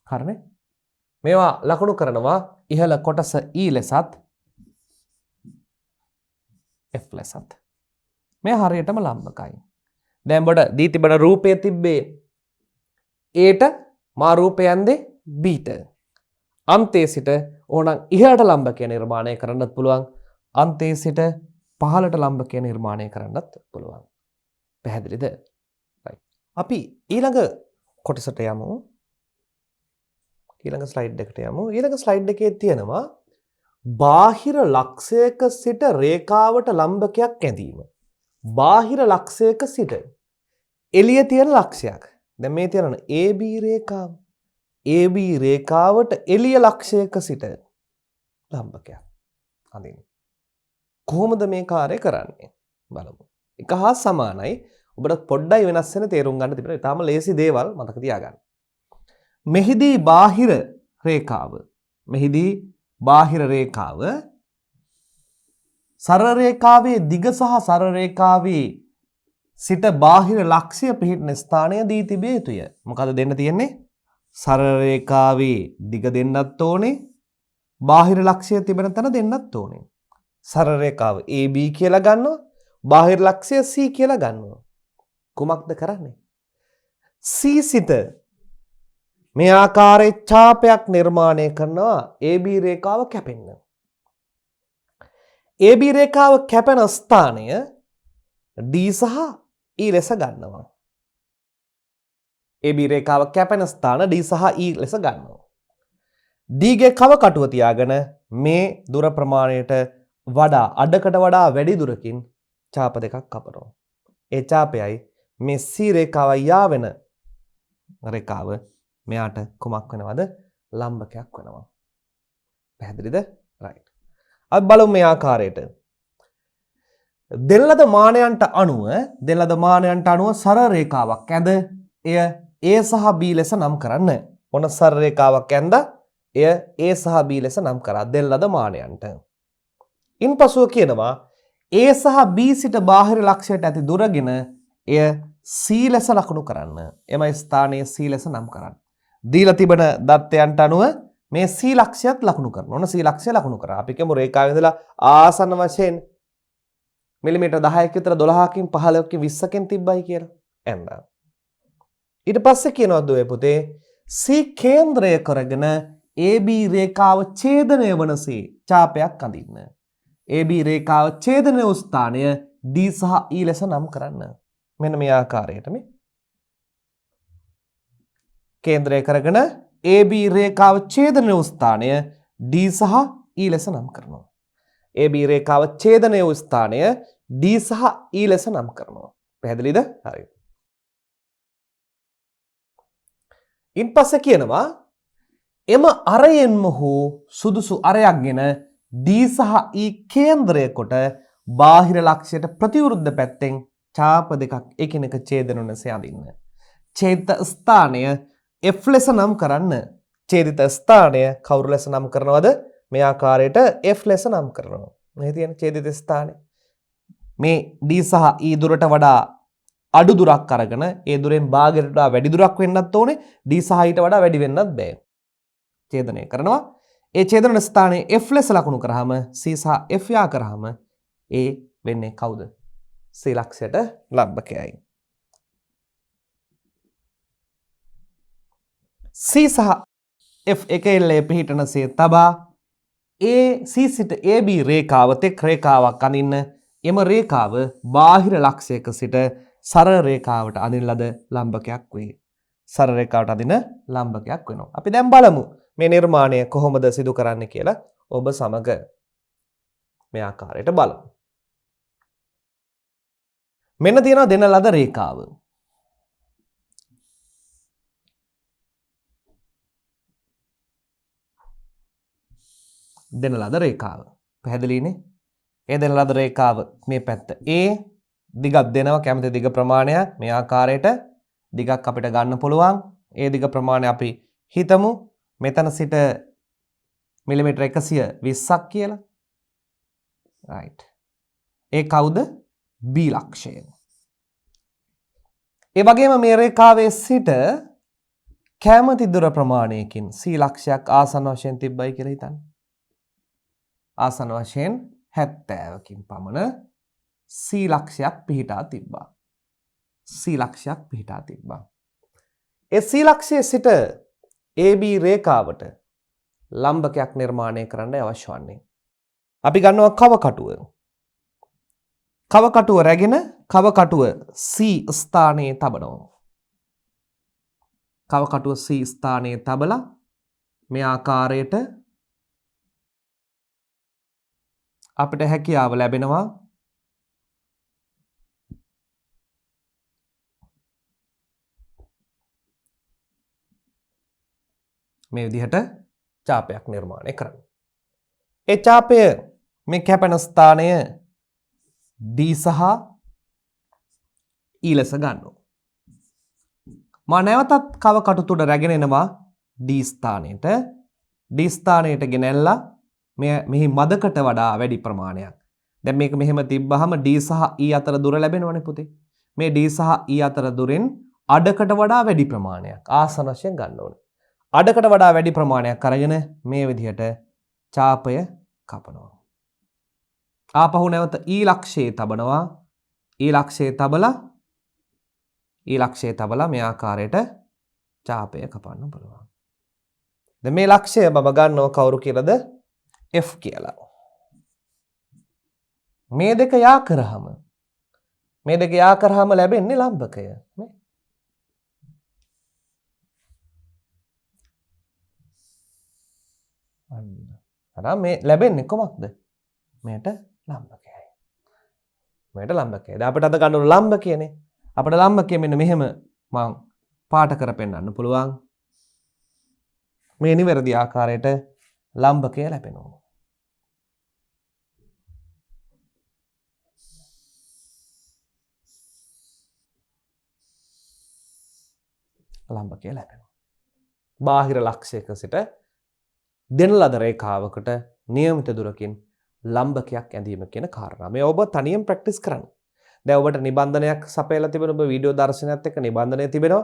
හරිනේ. මේවා ලකුණු කරනවා ඉහළ කොටස E ලෙසත් F ලෙසත්. මේ හරියටම ලම්බකයි. දැන් ඔබට දී තිබෙන රූපය තිබ්බේ Aට මා රූපය යන්නේ Bට. අන්තයේ සිට ඕනම් ඉහළට ලම්බකය නිර්මාණය කරන්නත් පුළුවන්. අන්තයේ සිට පහළට ලම්බකය නිර්මාණය කරන්නත් පුළුවන්. පැහැදිලිද? අපි ඊළඟ කොටසට යමු. ඊළඟ ස්ලයිඩ් එකට යමු. ඊළඟ ස්ලයිඩ් එකේ තියෙනවා බාහිර ලක්ෂයක සිට රේඛාවට ලම්බකයක් ඇඳීම. බාහිර ලක්ෂයක සිට එළිය තියෙන ලක්ෂයක්. දැන් මේ තියෙන AB රේඛාව. AB රේඛාවට එළිය ලක්ෂයක සිට ලම්බකයක් අඳින්න. කොහොමද මේ කාර්යය කරන්නේ? බලමු. එක හා සමානයි. ඔබට පොඩ්ඩයි වෙනස් වෙන තේරුම් ගන්න තිබෙනවා. ඊටාම ලේසි දේවල් මතක තියාගන්න. මෙහිදී බාහිර රේඛාව. මෙහිදී බාහිර රේඛාව සරල රේඛාවේ දිග සහ සරල රේඛාවේ සිට බාහිර ලක්ෂය පිහිටන ස්ථානය දී තිබිය යුතුය. මොකද දෙන්න තියෙන්නේ? සරල රේඛාවේ දිග දෙන්නත් ඕනේ. බාහිර ලක්ෂය තිබෙන තැන දෙන්නත් ඕනේ. සරල රේඛාව AB කියලා ගන්නවා. බාහිර ලක්ෂය C කියලා ගන්නවා. කුමක්ද කරන්නේ? C සිට මේ ආකාරයේ ඡාපයක් නිර්මාණය කරනවා AB රේඛාව කැපෙන්න. AB රේඛාව කැපෙන ස්ථානය D සහ E ලෙස ගන්නවා. AB රේඛාව කැපෙන ස්ථාන D සහ E ලෙස ගන්නවා. D ගේ කව කටුව තියාගෙන මේ දුර ප්‍රමාණයට වඩා අඩකට වඩා වැඩි දුරකින් ඡාප දෙකක් කපනවා. ඒ ඡාපයයි මේ C රේඛාවයි යා වෙන රේඛාව මෙයාට කුමක් වෙනවද? ලම්බකයක් වෙනවා. පැහැදිලිද? රයිට්. අපි බලමු මේ ආකාරයට. දෙල්ලද මානයන්ට අනුව සරල රේඛාවක් ඇඳ එය A සහ B ලෙස නම් කරන්න. මොන සරල රේඛාවක් ඇඳ එය A සහ B ලෙස නම් කරා දෙල්ලද මානයන්ට. ඉන්පසුව කියනවා A සහ B සිට බාහිර ලක්ෂයට ඇති දුරගෙන එය C ලෙස ලකුණු කරන්න. එම ස්ථානයේ C ලෙස නම් කරන්න. දීලා තිබෙන දත්තයන්ට අනුව මේ C ලක්ෂයත් ලකුණු කරනවා. ඔන්න C ලක්ෂය ලකුණු කරා. අපි කියමු රේඛාවේ ඉඳලා ආසන්න වශයෙන් මිලිමීටර 10ක විතර 12කින් 15කින් 20කින් තිබ්බයි කියලා. එන්නා. ඊට පස්සේ කියනවා දුවේ පුතේ C කේන්ද්‍රය කරගෙන AB රේඛාව ඡේදනය වනසේ ඡාපයක් අඳින්න. AB රේඛාව ඡේදනය වූ ස්ථානය D සහ E ලෙස නම් කරන්න. මෙන්න මේ ආකාරයට මේ කේන්ද්‍රය කරගෙන AB රේඛාව ඡේදනය වූ ස්ථානය D සහ E ලෙස නම් කරනවා. AB රේඛාව ඡේදනය වූ ස්ථානය D සහ E ලෙස නම් කරනවා. පැහැදිලිද? හරි. ඉන්පස්සේ කියනවා එම අරයෙන්ම හෝ සුදුසු අරයක්ගෙන D සහ E කේන්ද්‍රය කොට බාහිර ලක්ෂයට ප්‍රතිවිරුද්ධ පැත්තෙන් ඡාප දෙකක් එකිනෙක ඡේදනනසේ අඳින්න. ඡේදිත ස්ථානය F ලෙස නම් කරන්න. ඡේදිත ස්ථානය කවුරු ලෙස නම් කරනවද? මේ ආකාරයට F ලෙස නම් කරනවා. මේ තියෙන ඡේදිත ස්ථානය. මේ D සහ E දුරට වඩා අඩු දුරක් අරගෙන ඒ දුරෙන් භාගයට වඩා වැඩි දුරක් වෙන්නත් ඕනේ. D සහ ඊට වඩා වැඩි වෙන්නත් බෑ. ඡේදනය කරනවා. ඒ ඡේදන ස්ථානයේ F ලෙස ලකුණු කරාම C සහ F යා කරාම ඒ වෙන්නේ කවුද? C ලක්ෂයට ලම්බකයයි. C සහ F එක එල්ලේ පිහිටනසේ තබා A C සිට AB රේඛාව තෙක් රේඛාවක් අඳින්න. එම රේඛාව බාහිර ලක්ෂයක සිට සරල රේඛාවට අදින ලද ලම්බකයක් වේ. සරල රේඛාවට අදින ලම්බකයක් වෙනවා. අපි දැන් බලමු මේ නිර්මාණය කොහොමද සිදු කරන්නේ කියලා ඔබ සමග මේ ආකාරයට බලමු. මෙන්න තියෙනවා දෙන ලද රේඛාව. දෙන ලද රේඛාව. පැහැදිලිනේ? ඒ දෙන ලද රේඛාව මේ පැත්ත A දිගක් දෙනවා කැමති දිග ප්‍රමාණයක් මේ ආකාරයට දිගක් අපිට ගන්න පුළුවන්. ඒ දිග ප්‍රමාණය අපි හිතමු මෙතන සිට මිලිමීටර 120ක් කියලා. right. ඒ කවුද? B ලක්ෂය. ඒ වගේම මේ රේඛාවේ සිට කැමති දුර ප්‍රමාණයකින් C ලක්ෂයක් ආසන්න වශයෙන් තිබ්බයි කියලා හිතන්න. ආසන්න වශයෙන් 70කින් පමණ C ලක්ෂයක් පිහිටා තිබ්බා. C ලක්ෂයක් පිහිටා තිබ්බා. ඒ C ලක්ෂයේ සිට AB රේඛාවට ලම්බකයක් නිර්මාණය කරන්න අවශ්‍ය වන්නේ. අපි ගන්නවා කව කටුව. කව කටුව රැගෙන කව කටුව C ස්ථානයේ තබනවා. කව කටුව C ස්ථානයේ තබලා මේ ආකාරයට අපිට හැකියාව ලැබෙනවා මේ විදිහට ඡාපයක් නිර්මාණය කරන්න. ඒ ඡාපය මේ කැපෙන ස්ථානය D සහ E ලෙස ගන්නවා. මා නැවතත් කව කටු තුඩ රැගෙන එනවා D ස්ථානයට. D ස්ථානයට ගෙනල්ලා මෙහි මදකට වඩා වැඩි ප්‍රමාණයක්. දැන් මේක මෙහෙම තිබ්බහම D සහ E අතර දුර ලැබෙනවනේ පුතේ. මේ D සහ E අතර දුරෙන් අඩකට වඩා වැඩි ප්‍රමාණයක් ආසන වශයෙන් ගන්න ඕනේ. අඩකට වඩා වැඩි ප්‍රමාණයක් අරගෙන මේ විදිහට ඡාපය කපනවා. ආපහු නැවත E ලක්ෂයේ තබනවා. E ලක්ෂයේ තබලා මේ ආකාරයට ඡාපය කපන්න පුළුවන්. දැන් මේ ලක්ෂය මම ගන්නව කවුරු කියලාද? F කියලා. මේ දෙක යා කරාම ලැබෙන්නේ ලම්බකය. නේ? අන්න මේ ලැබෙන්නේ කොහොමද? මේට ලම්බකයයි. මේට ලම්බකය. දැන් අපිට අද ගන්න ඕන ලම්බකයනේ. අපිට ලම්බකය මෙන්න මෙහෙම මම පාට කර පෙන්නන්න පුළුවන්. මේ නිවැරදි ආකාරයට ලම්බකය ලැබෙනවා. ලම්බකය ලැබෙනවා. බාහිර ලක්ෂයක සිට දෙන ලද රේඛාවකට නියමිත දුරකින් ලම්බකයක් ඇඳීම කියන කාරණා. මේ ඔබ තනියෙන් ප්‍රැක්ටිස් කරන්න. දැන් ඔබට නිබන්ධනයක් සපයලා තිබෙන ඔබ වීඩියෝ දර්ශනයත් එක්ක නිබන්ධනය තිබෙනවා.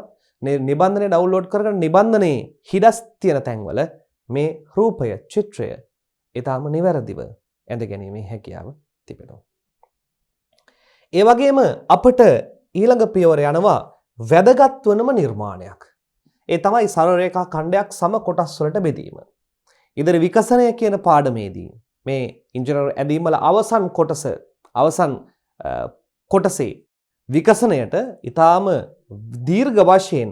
නිබන්ධනය ඩවුන්ලෝඩ් කරගෙන නිබන්ධනයේ හිඩස් තියෙන තැන්වල මේ රූපය, චිත්‍රය ඊටාම නිවැරදිව ඇඳ ගැනීමේ හැකියාව තිබෙනවා. ඒ වගේම අපට ඊළඟ පියවර යනවා වැදගත් වනම නිර්මාණයක්. ඒ තමයි සරල රේඛා khණ්ඩයක් සම කොටස් වලට බෙදීම. ඉදිරි විකසනය කියන පාඩමේදී මේ ඉන්ජිනේරු ඇඳීම් වල අවසන් කොටසේ විකසනයට ඊටාම දීර්ඝ වශයෙන්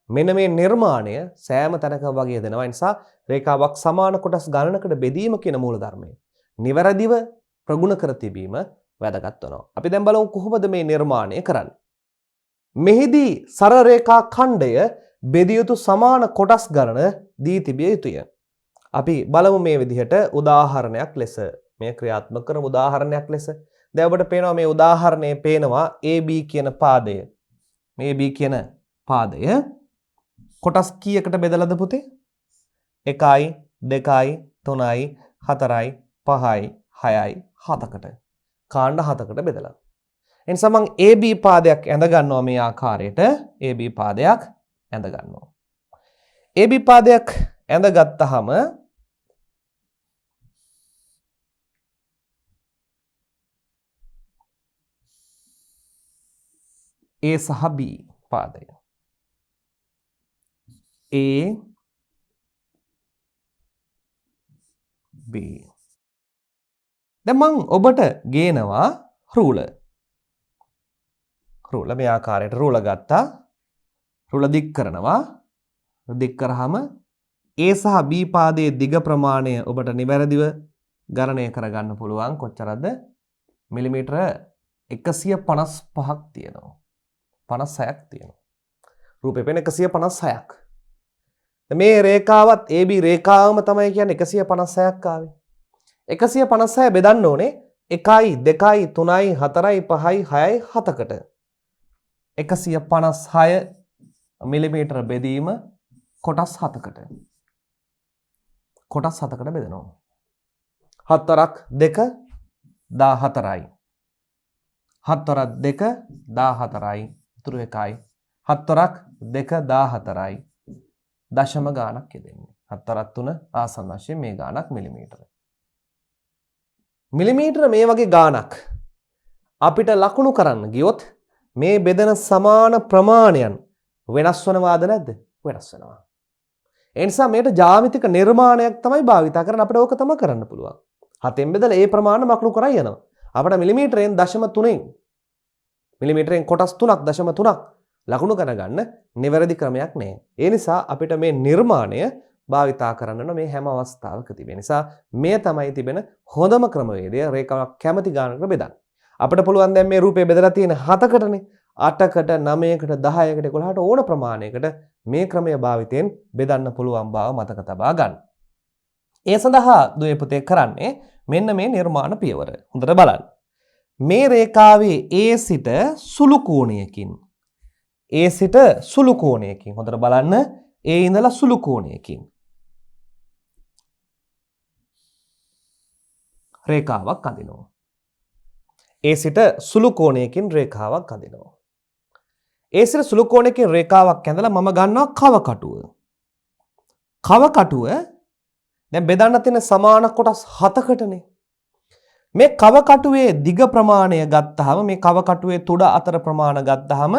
මෙන්න මේ නිර්මාණය සෑම තැනක වගේ දෙනවා. ඒ නිසා රේඛාවක් සමාන කොටස් ගණනකට බෙදීම කියන මූලධර්මය නිවැරදිව ප්‍රගුණ කර තිබීම වැදගත් වෙනවා. අපි දැන් බලමු කොහොමද මේ නිර්මාණය කරන්නේ. මෙහිදී සරල රේඛා ඛණ්ඩය බෙදිය යුතු සමාන කොටස් ගණන දී තිබිය යුතුය. අපි බලමු මේ විදිහට උදාහරණයක් ලෙස මේ ක්‍රියාත්මක කරන උදාහරණයක් ලෙස. දැන් ඔබට පේනවා මේ උදාහරණයේ පේනවා AB කියන පාදය. මේ AB කියන පාදය කොටස් කීයකට බෙදලාද පුතේ? 1යි 2යි 3යි 4යි 5යි 6යි 7කට. කාණ්ඩ 7කට බෙදලා. එනිසා මම AB පාදයක් ඇඳ ගන්නවා මේ ආකාරයට. AB පාදයක් ඇඳ ගන්නවා. AB පාදයක් ඇඳ ගත්තාම A සහ B පාදය. A B. දැන් මම ඔබට ගේනවා රූල මේ ආකාරයට රූල ගත්තා. රූල දික් කරනවා. දික් කරාම A සහ B පාදයේ දිග ප්‍රමාණය ඔබට නිවැරදිව ගණනය කරගන්න පුළුවන්. කොච්චරද? මිලිමීටර 155ක් තියෙනවා. 56ක් තියෙනවා. රූපේ පේන 156ක්. මේ රේඛාවත් AB රේඛාවම තමයි කියන්නේ 156ක් ආවේ. 156 බෙදන්න ඕනේ 1යි 2යි 3යි 4යි 5යි 6යි 7කට. 156 මිලිමීටර බෙදීම කොටස් 7කට. කොටස් 7කට බෙදනවා. 4ක් 2 14යි. 4ක් 2 14යි. ඉතුරු 1යි. 4ක් 2 14යි. දශම ගානක් යෙදෙන්නේ. 4ක් 3 ආසන්න වශයෙන් මේ ගානක් මිලිමීටර. මිලිමීටර මේ වගේ ගානක් අපිට ලකුණු කරන්න ගියොත් මේ බෙදෙන සමාන ප්‍රමාණයන් වෙනස් වනවාද නැද්ද? වෙනස් වෙනවා. ඒ නිසා මේකට ජ්‍යාමිතික නිර්මාණයක් තමයි භාවිතා කරන්න අපිට ඕක තමයි කරන්න පුළුවන්. 7න් බෙදලා ඒ ප්‍රමාණය ලකුණු කරා යනවා. අපිට මිලිමීටරෙන් 0.3න් මිලිමීටරෙන් කොටස් 3.3ක් ලකුණු කරගන්න නිවැරදි ක්‍රමයක් නැහැ. ඒ නිසා අපිට මේ නිර්මාණය භාවිතා කරන්න මේ හැම අවස්ථාවකදී. ඒ නිසා මේ තමයි තිබෙන හොඳම ක්‍රමවේදය රේඛාවක් කැමති ගානකට බෙදන්න. අපිට පුළුවන් දැන් මේ රූපේ බෙදලා තියෙන 7කටනේ. 8කට 9කට 10කට 11ට ඕන ප්‍රමාණයකට මේ ක්‍රමය භාවිතයෙන් බෙදන්න පුළුවන් බව මතක තබා ගන්න. ඒ සඳහා දුවේ පුතේ කරන්නේ මෙන්න මේ නිර්මාණ පියවර. හොඳට බලන්න. මේ රේඛාවේ A සිට සුළු කෝණයකින් හොඳට බලන්න A ඉඳලා සුළු කෝණයකින් රේඛාවක් අඳිනවා. A සිට සුළු කෝණයකින් රේඛාවක් අඳිනවා. A සිට සුළු කෝණයකින් රේඛාවක් ඇඳලා මම ගන්නවා කව කටුව. කව කටුව දැන් බෙදන්න තියෙන සමාන කොටස් 7කටනේ. මේ කව කටුවේ දිග ප්‍රමාණය ගත්තාම මේ කව කටුවේ තුඩ අතර ප්‍රමාණ ගත්තාම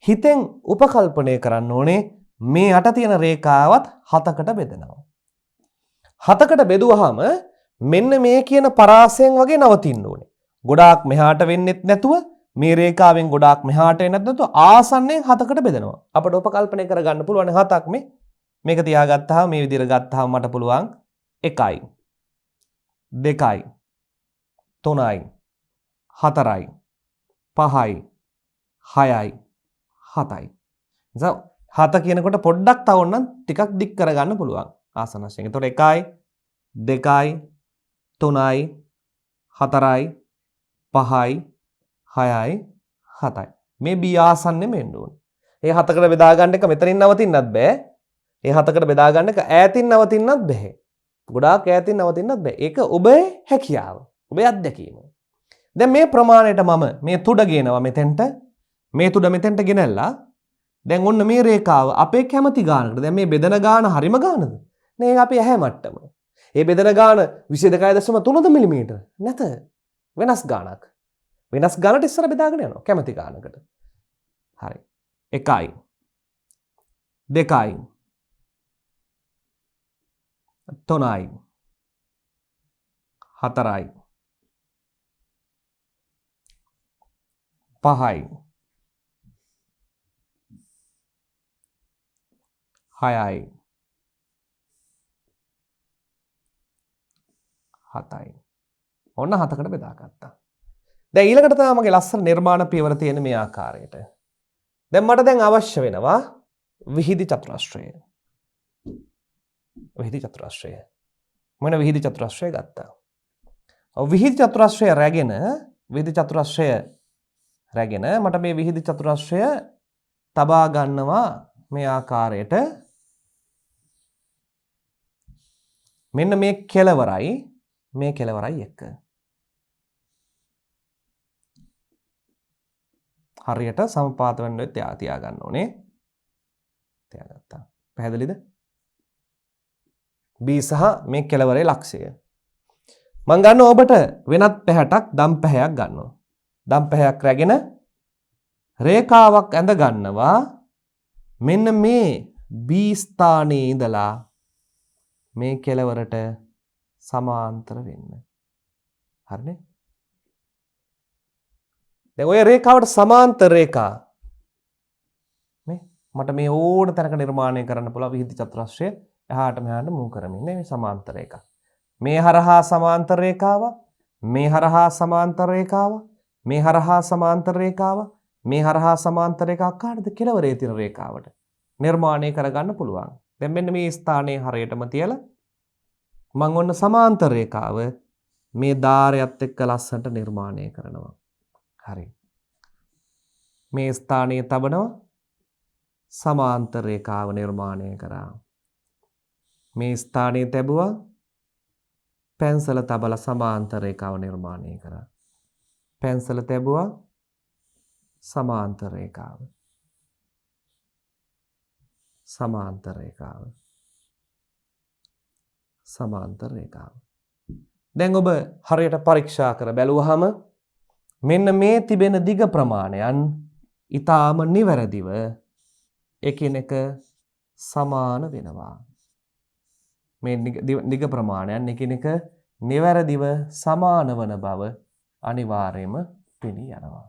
හිතෙන් උපකල්පනය කරන්න ඕනේ මේ යට තියෙන රේඛාවත් 7කට බෙදනවා. 7කට බෙදුවාම මෙන්න මේ කියන පරාසයෙන් වගේ නවතින්න ඕනේ. ගොඩාක් මෙහාට වෙන්නෙත් නැතුව මේ රේඛාවෙන් ගොඩාක් මෙහාට එන්නත් නැතුව ආසන්නයෙන් 7කට බෙදනවා. අපිට උපකල්පනය කරගන්න පුළුවන් 7ක් මේක තියාගත්තාම මේ විදිහට ගත්තාම මට පුළුවන් 1යි 2යි 3යි 4යි 5යි 6යි 7යි. නිසා 7 කියනකොට පොඩ්ඩක් තව ඕනනම් ටිකක් දික් කරගන්න පුළුවන් ආසන්න වශයෙන්. එතකොට 1යි 2යි 3යි 4යි 5යි 6යි 7යි. මේ B ආසන්නෙම එන්න ඕනේ. ඒ 7කට බෙදා ගන්න එක මෙතනින් නවතින්නත් බෑ. ඒ 7කට බෙදා ගන්න එක ඈතින් නවතින්නත් බෑ. ගොඩාක් ඈතින් නවතින්නත් බෑ. ඒක ඔබේ හැකියාව. ඔබේ අත්දැකීම. දැන් මේ ප්‍රමාණයට මම මේ තුඩ ගේනවා මෙතෙන්ට. මේ තුඩ මෙතෙන්ට ගෙනල්ලා දැන් ඔන්න මේ රේඛාව අපේ කැමති ගානකට. දැන් මේ බෙදන ගාන හරිම ගානද? නේ අපේ ඇහැ මට්ටම. ඒ බෙදන ගාන 22.3 මිලිමීටර. නැත. වෙනස් ගානක්. වෙනස් ගානට ඉස්සර බෙදාගෙන යනවා කැමති ගානකට. හරි. 1යි 2යි 3යි 4යි 5යි 6යි 7යි. ඔන්න 7කට බෙදාගත්තා. දැන් ඊළඟට තමයි මගේ ලස්සන නිර්මාණ පියවර තියෙන මේ ආකාරයට. දැන් මට දැන් අවශ්‍ය වෙනවා විහිදි චතුරස්‍රය. විහිදි චතුරස්‍රය. මම විහිදි චතුරස්‍රය ගත්තා. විහිදි චතුරස්‍රය රැගෙන මට මේ විහිදි චතුරස්‍රය තබා ගන්නවා මේ ආකාරයට. මෙන්න මේ කෙළවරයි එක්ක. හරියට සමපාත වෙන්න තියා ගන්න ඕනේ. තියාගත්තා. පැහැදිලිද? B සහ මේ කෙළවරේ ලක්ෂය. මම ගන්න ඔබට වෙනත් පැහැටක් දම් පැහැයක් ගන්නවා. දම් පැහැයක් රැගෙන රේඛාවක් ඇඳ ගන්නවා. මෙන්න මේ B ස්ථානයේ ඉඳලා මේ කෙළවරට සමාන්තර වෙන්න. හරිනේ? දැන් ඔය රේඛාවට සමාන්තර රේඛා මේ මට මේ ඕන තැනක නිර්මාණය කරන්න පුළුවන් විහිදි චතුරස්‍රය එහාට මෙහාට මූ කරමින් මේ සමාන්තර රේඛා. මේ හරහා සමාන්තර රේඛාව, මේ හරහා සමාන්තර රේඛාව, මේ හරහා සමාන්තර රේඛාව, මේ හරහා සමාන්තර රේඛාව කාටද කෙළවරේ තියෙන රේඛාවට නිර්මාණය කරගන්න පුළුවන්. දැන් මෙන්න මේ ස්ථානයේ හරියටම තියලා මම ඔන්න සමාන්තර රේඛාව මේ ධාරයත් එක්ක ලස්සනට නිර්මාණය කරනවා. හරි. මේ ස්ථානයේ තබනවා සමාන්තර රේඛාව නිර්මාණය කරා. මේ ස්ථානයේ තැබුවා පැන්සල තබලා සමාන්තර රේඛාව නිර්මාණය කරා. පැන්සල තැබුවා සමාන්තර රේඛාව. සමාන්තර රේඛාව. සමාන්තර රේඛාව. දැන් ඔබ හරියට පරීක්ෂා කර බැලුවහම මෙන්න මේ තිබෙන දිග ප්‍රමාණයන් ඊටාම නිවැරදිව එකිනෙක සමාන වෙනවා. මේ දිග ප්‍රමාණයන් එකිනෙක නිවැරදිව සමාන වන බව අනිවාර්යයෙන්ම පෙනී යනවා.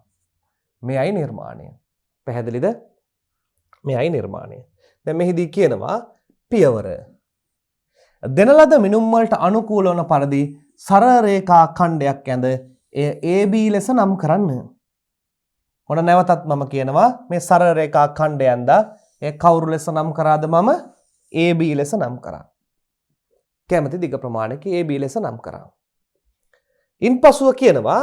මෙයයි නිර්මාණය. පැහැදිලිද? මෙයයි නිර්මාණය. දැන් මෙහිදී කියනවා පියවර. දෙන ලද මිනුම් වලට අනුකූල වන පරිදි සරල රේඛා khණ්ඩයක් ඇඳ එය AB ලෙස නම් කරන්න. ඔන්න නැවතත් මම කියනවා මේ සරල රේඛා khණ්ඩය ඇඳා ඒ කවුරු ලෙස නම් කරාද? මම AB ලෙස නම් කරා. කැමති දිග ප්‍රමාණයක AB ලෙස නම් කරා. ඉන්පසුව කියනවා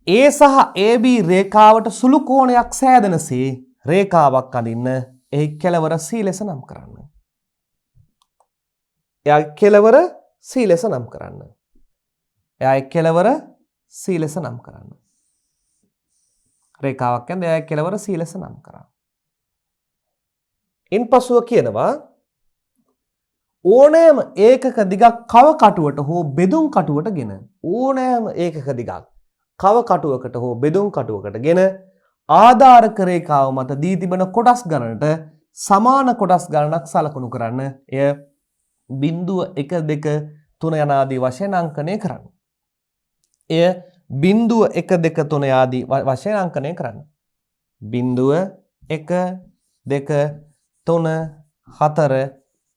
A සහ AB රේඛාවට සුළු කෝණයක් සෑදෙනසේ රේඛාවක් අඳින්න එහි කෙළවර C ලෙස නම් කරන්න. එයාගේ කෙළවර C ලෙස නම් කරන්න. එයාගේ කෙළවර C ලෙස නම් කරන්න. රේඛාවක් යන එයාගේ කෙළවර C ලෙස නම් කරා. ඉන්පසුව කියනවා ඕනෑම ඒකක දිගක් කව කටුවට හෝ බෙදුම් කටුවටගෙන ඕනෑම ඒකක දිගක් කව කටුවකට හෝ බෙදුම් කටුවකටගෙන ආධාරක රේඛාව මත දී තිබෙන කොටස් ගණනට සමාන කොටස් ගණනක් සලකුණු කරන්න. එය 0.1 2 3 යනාදී වශයෙන් අංකණය කරන්න. එය 0.1 2 3 ආදී වශයෙන් අංකණය කරන්න. 0.1 2 3 4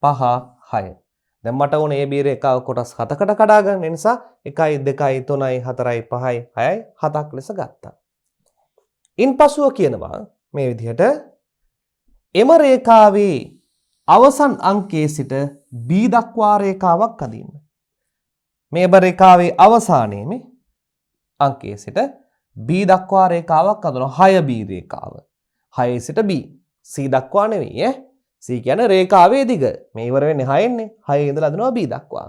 5 6. දැන් මට ඕනේ AB රේඛාව කොටස් 7කට කඩා ගන්න. ඒ නිසා 1 2 3 4 5 6 7ක් ලෙස ගත්තා. ඉන්පසුව කියනවා මේ විදිහට එම රේඛාවේ අවසන් අංකයේ සිට B දක්වා රේඛාවක් අදින්න. මේ රේඛාවේ අවසානයේ මේ අංකයේ සිට B දක්වා රේඛාවක් අදනවා. 6B රේඛාව. 6 සිට B. C දක්වා නෙවෙයි ඈ. C කියන්නේ රේඛාවේ දිග. මේ ඉවර වෙන්නේ 6 න්නේ. 6 ඉඳලා අදනවා B දක්වා.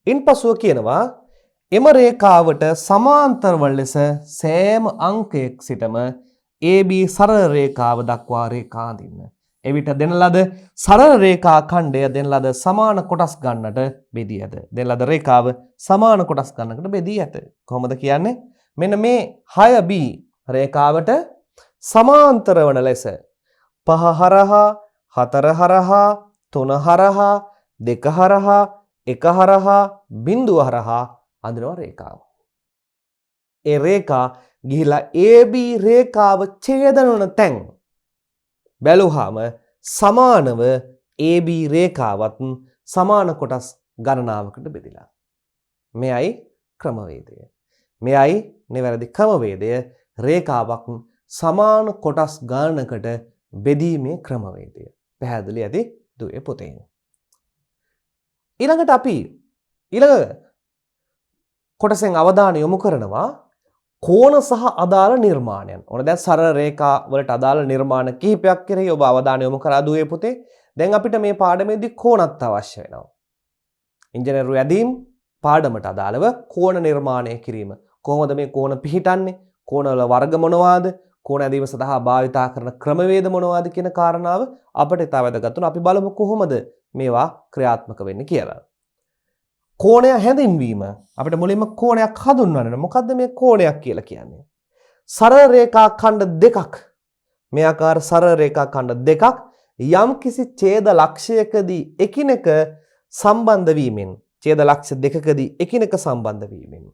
ඉන්පසුව කියනවා එම රේඛාවට සමාන්තරව ලෙස සෑම අංකයක් සිටම AB සරල රේඛාව දක්වා රේඛා අඳින්න. එවිට දෙන ලද සරල රේඛා ඛණ්ඩය දෙන ලද සමාන කොටස් ගන්නට බෙදී ඇත. දෙන ලද රේඛාව සමාන කොටස් ගන්නකට බෙදී ඇත. කොහොමද කියන්නේ? මෙන්න මේ 6B රේඛාවට සමාන්තර වන ලෙස 5 හරහා 4 හරහා 3 හරහා 2 හරහා 1 හරහා බිඳුව හරහා අඳිනවා රේඛාව. ඒ රේඛා ගිහිලා AB රේඛාව ඡේදන තැන් බැලුවාම සමානව AB රේඛාවත් සමාන කොටස් ගණනාවකට බෙදලා. මෙයයි ක්‍රමවේදය. මෙයයි නිවැරදි ක්‍රමවේදය. රේඛාවක් සමාන කොටස් ගණනකට බෙදීමේ ක්‍රමවේදය. පැහැදිලි ඇති දුවේ පොතේ. ඊළඟට අපි ඊළඟ කොටසෙන් අවධානය යොමු කරනවා කෝණ සහ අදාළ නිර්මාණයන්. ඕන දැන් සරල රේඛා වලට අදාළ නිර්මාණ කිහිපයක් කෙරෙහි ඔබ අවධානය යොමු කරා දුවේ පුතේ. දැන් අපිට මේ පාඩමේදී කෝණත් අවශ්‍ය වෙනවා. ඉංජිනේරු යැදීම් පාඩමට අදාළව කෝණ නිර්මාණය කිරීම. කොහොමද මේ කෝණ පිහිටන්නේ? කෝණ වල වර්ග මොනවාද? කෝණ ඇදීම සඳහා භාවිතා කරන ක්‍රමවේද මොනවාද කියන කාරණාව අපිට ඉතා වැදගත් වෙනවා. අපි බලමු කොහොමද මේවා ක්‍රියාත්මක වෙන්නේ කියලා. කෝණය හැඳින්වීම අපිට මුලින්ම කෝණයක් හඳුන්වන්න. මොකද්ද මේ කෝණයක් කියලා කියන්නේ? සරල රේඛා ඛණ්ඩ දෙකක් මේ ආකාර සරල රේඛා ඛණ්ඩ දෙකක් යම් කිසි ඡේද ලක්ෂයකදී එකිනෙක සම්බන්ධ වීමෙන් ඡේද ලක්ෂ දෙකකදී එකිනෙක සම්බන්ධ වීමෙන්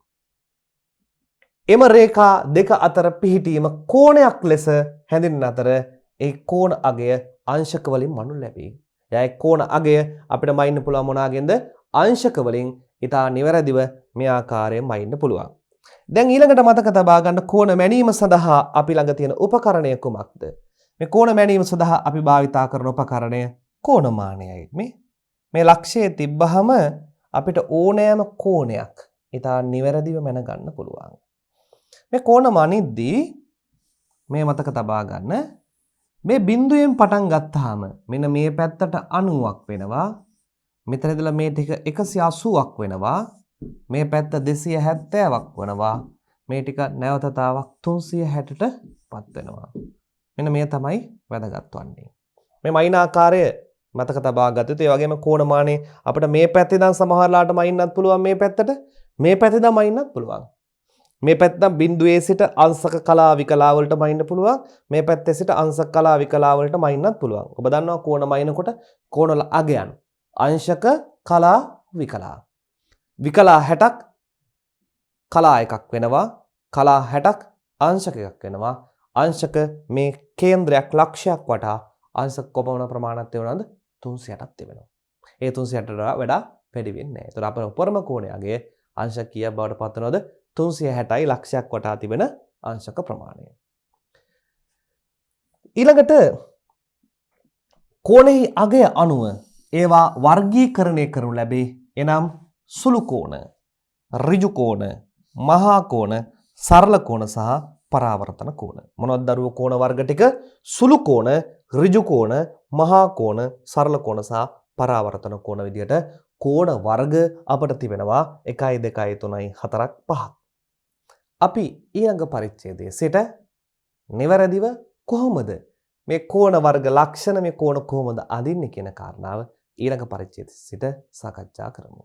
එම රේඛා දෙක අතර පිහිටීම කෝණයක් ලෙස හැඳින්වෙන අතර ඒ කෝණ අගය අංශක වලින් මනු ලැබේ. ඒ කෝණ අගය අපිට මයින්න පුළුවන් මොනාගෙන්ද? අංශක වලින්. ඊට නිවැරදිව මේ ආකාරයෙන් මයින්න පුළුවන්. දැන් ඊළඟට මතක තබා ගන්න කෝණ මැනීම සඳහා අපි ළඟ තියෙන උපකරණය කුමක්ද? මේ කෝණ මැනීම සඳහා අපි භාවිතා කරන උපකරණය කෝණමානයයි. මේ ලක්ෂයේ තිබ්බහම අපිට ඕනෑම කෝණයක් ඊට නිවැරදිව මැන ගන්න පුළුවන්. මේ කෝණමානෙද්දී මේ මතක තබා ගන්න මේ බිඳුවෙන් පටන් ගත්තාම මෙන්න මේ පැත්තට 90ක් වෙනවා. මෙතන ඉඳලා මේ ටික 180ක් වෙනවා. මේ පැත්ත 270ක් වෙනවා. මේ ටික නැවතතාවක් 360ට පත් වෙනවා. මෙන්න මේ තමයි වැදගත් වන්නේ. මේ මයින් ආකාරය මතක තබා ගත යුතු. ඒ වගේම කෝණමානේ අපිට මේ පැත්තේ ඉඳන් සමහරලාට මයින්නත් පුළුවන් මේ පැත්තට. මේ පැත්තේ ඉඳන් මයින්නත් පුළුවන්. මේ පැත්තෙන් බිඳුවේ සිට අංශක කලා විකලා වලට මයින්න පුළුවන්. මේ පැත්තේ සිට අංශක කලා විකලා වලට මයින්නත් පුළුවන්. ඔබ දන්නවා කෝණ මයින්නකොට කෝණවල අගයන් අංශක කලා විකලා. විකලා 60ක් කලා එකක් වෙනවා. කලා 60ක් අංශක එකක් වෙනවා. අංශක මේ කේන්ද්‍රයක් ලක්ෂයක් වටා අංශක කොපමණ ප්‍රමාණයක් තියනවද? 360ක් තිබෙනවා. ඒ 360ට වඩා වැඩි වෙන්නේ නැහැ. ඒතර අපේ උපරිම කෝණයගේ අංශක කීයක් බවට පත් වෙනවද? 360යි ලක්ෂයක් වටා තිබෙන අංශක ප්‍රමාණය. ඊළඟට කෝණෙහි අගය අනුව ඒවා වර්ගීකරණය කරනු ලැබේ. එනම් සුළු කෝණ, ඍජු කෝණ, මහා කෝණ, සරල කෝණ සහ පරාවර්තන කෝණ. මොනවද දරුවෝ කෝණ වර්ග ටික? සුළු කෝණ, ඍජු කෝණ, මහා කෝණ, සරල කෝණ සහ පරාවර්තන කෝණ විදියට කෝණ වර්ග අපට තිබෙනවා 1 2 3 4 5. අපි ඊළඟ පරිච්ඡේදයේ සිට නිවැරදිව කොහොමද මේ කෝණ වර්ග ලක්ෂණ මේ කෝණ කොහොමද අඳින්නේ කියන කාරණාව ඊළඟ පරිච්ඡේදයේ සිට සාකච්ඡා කරමු.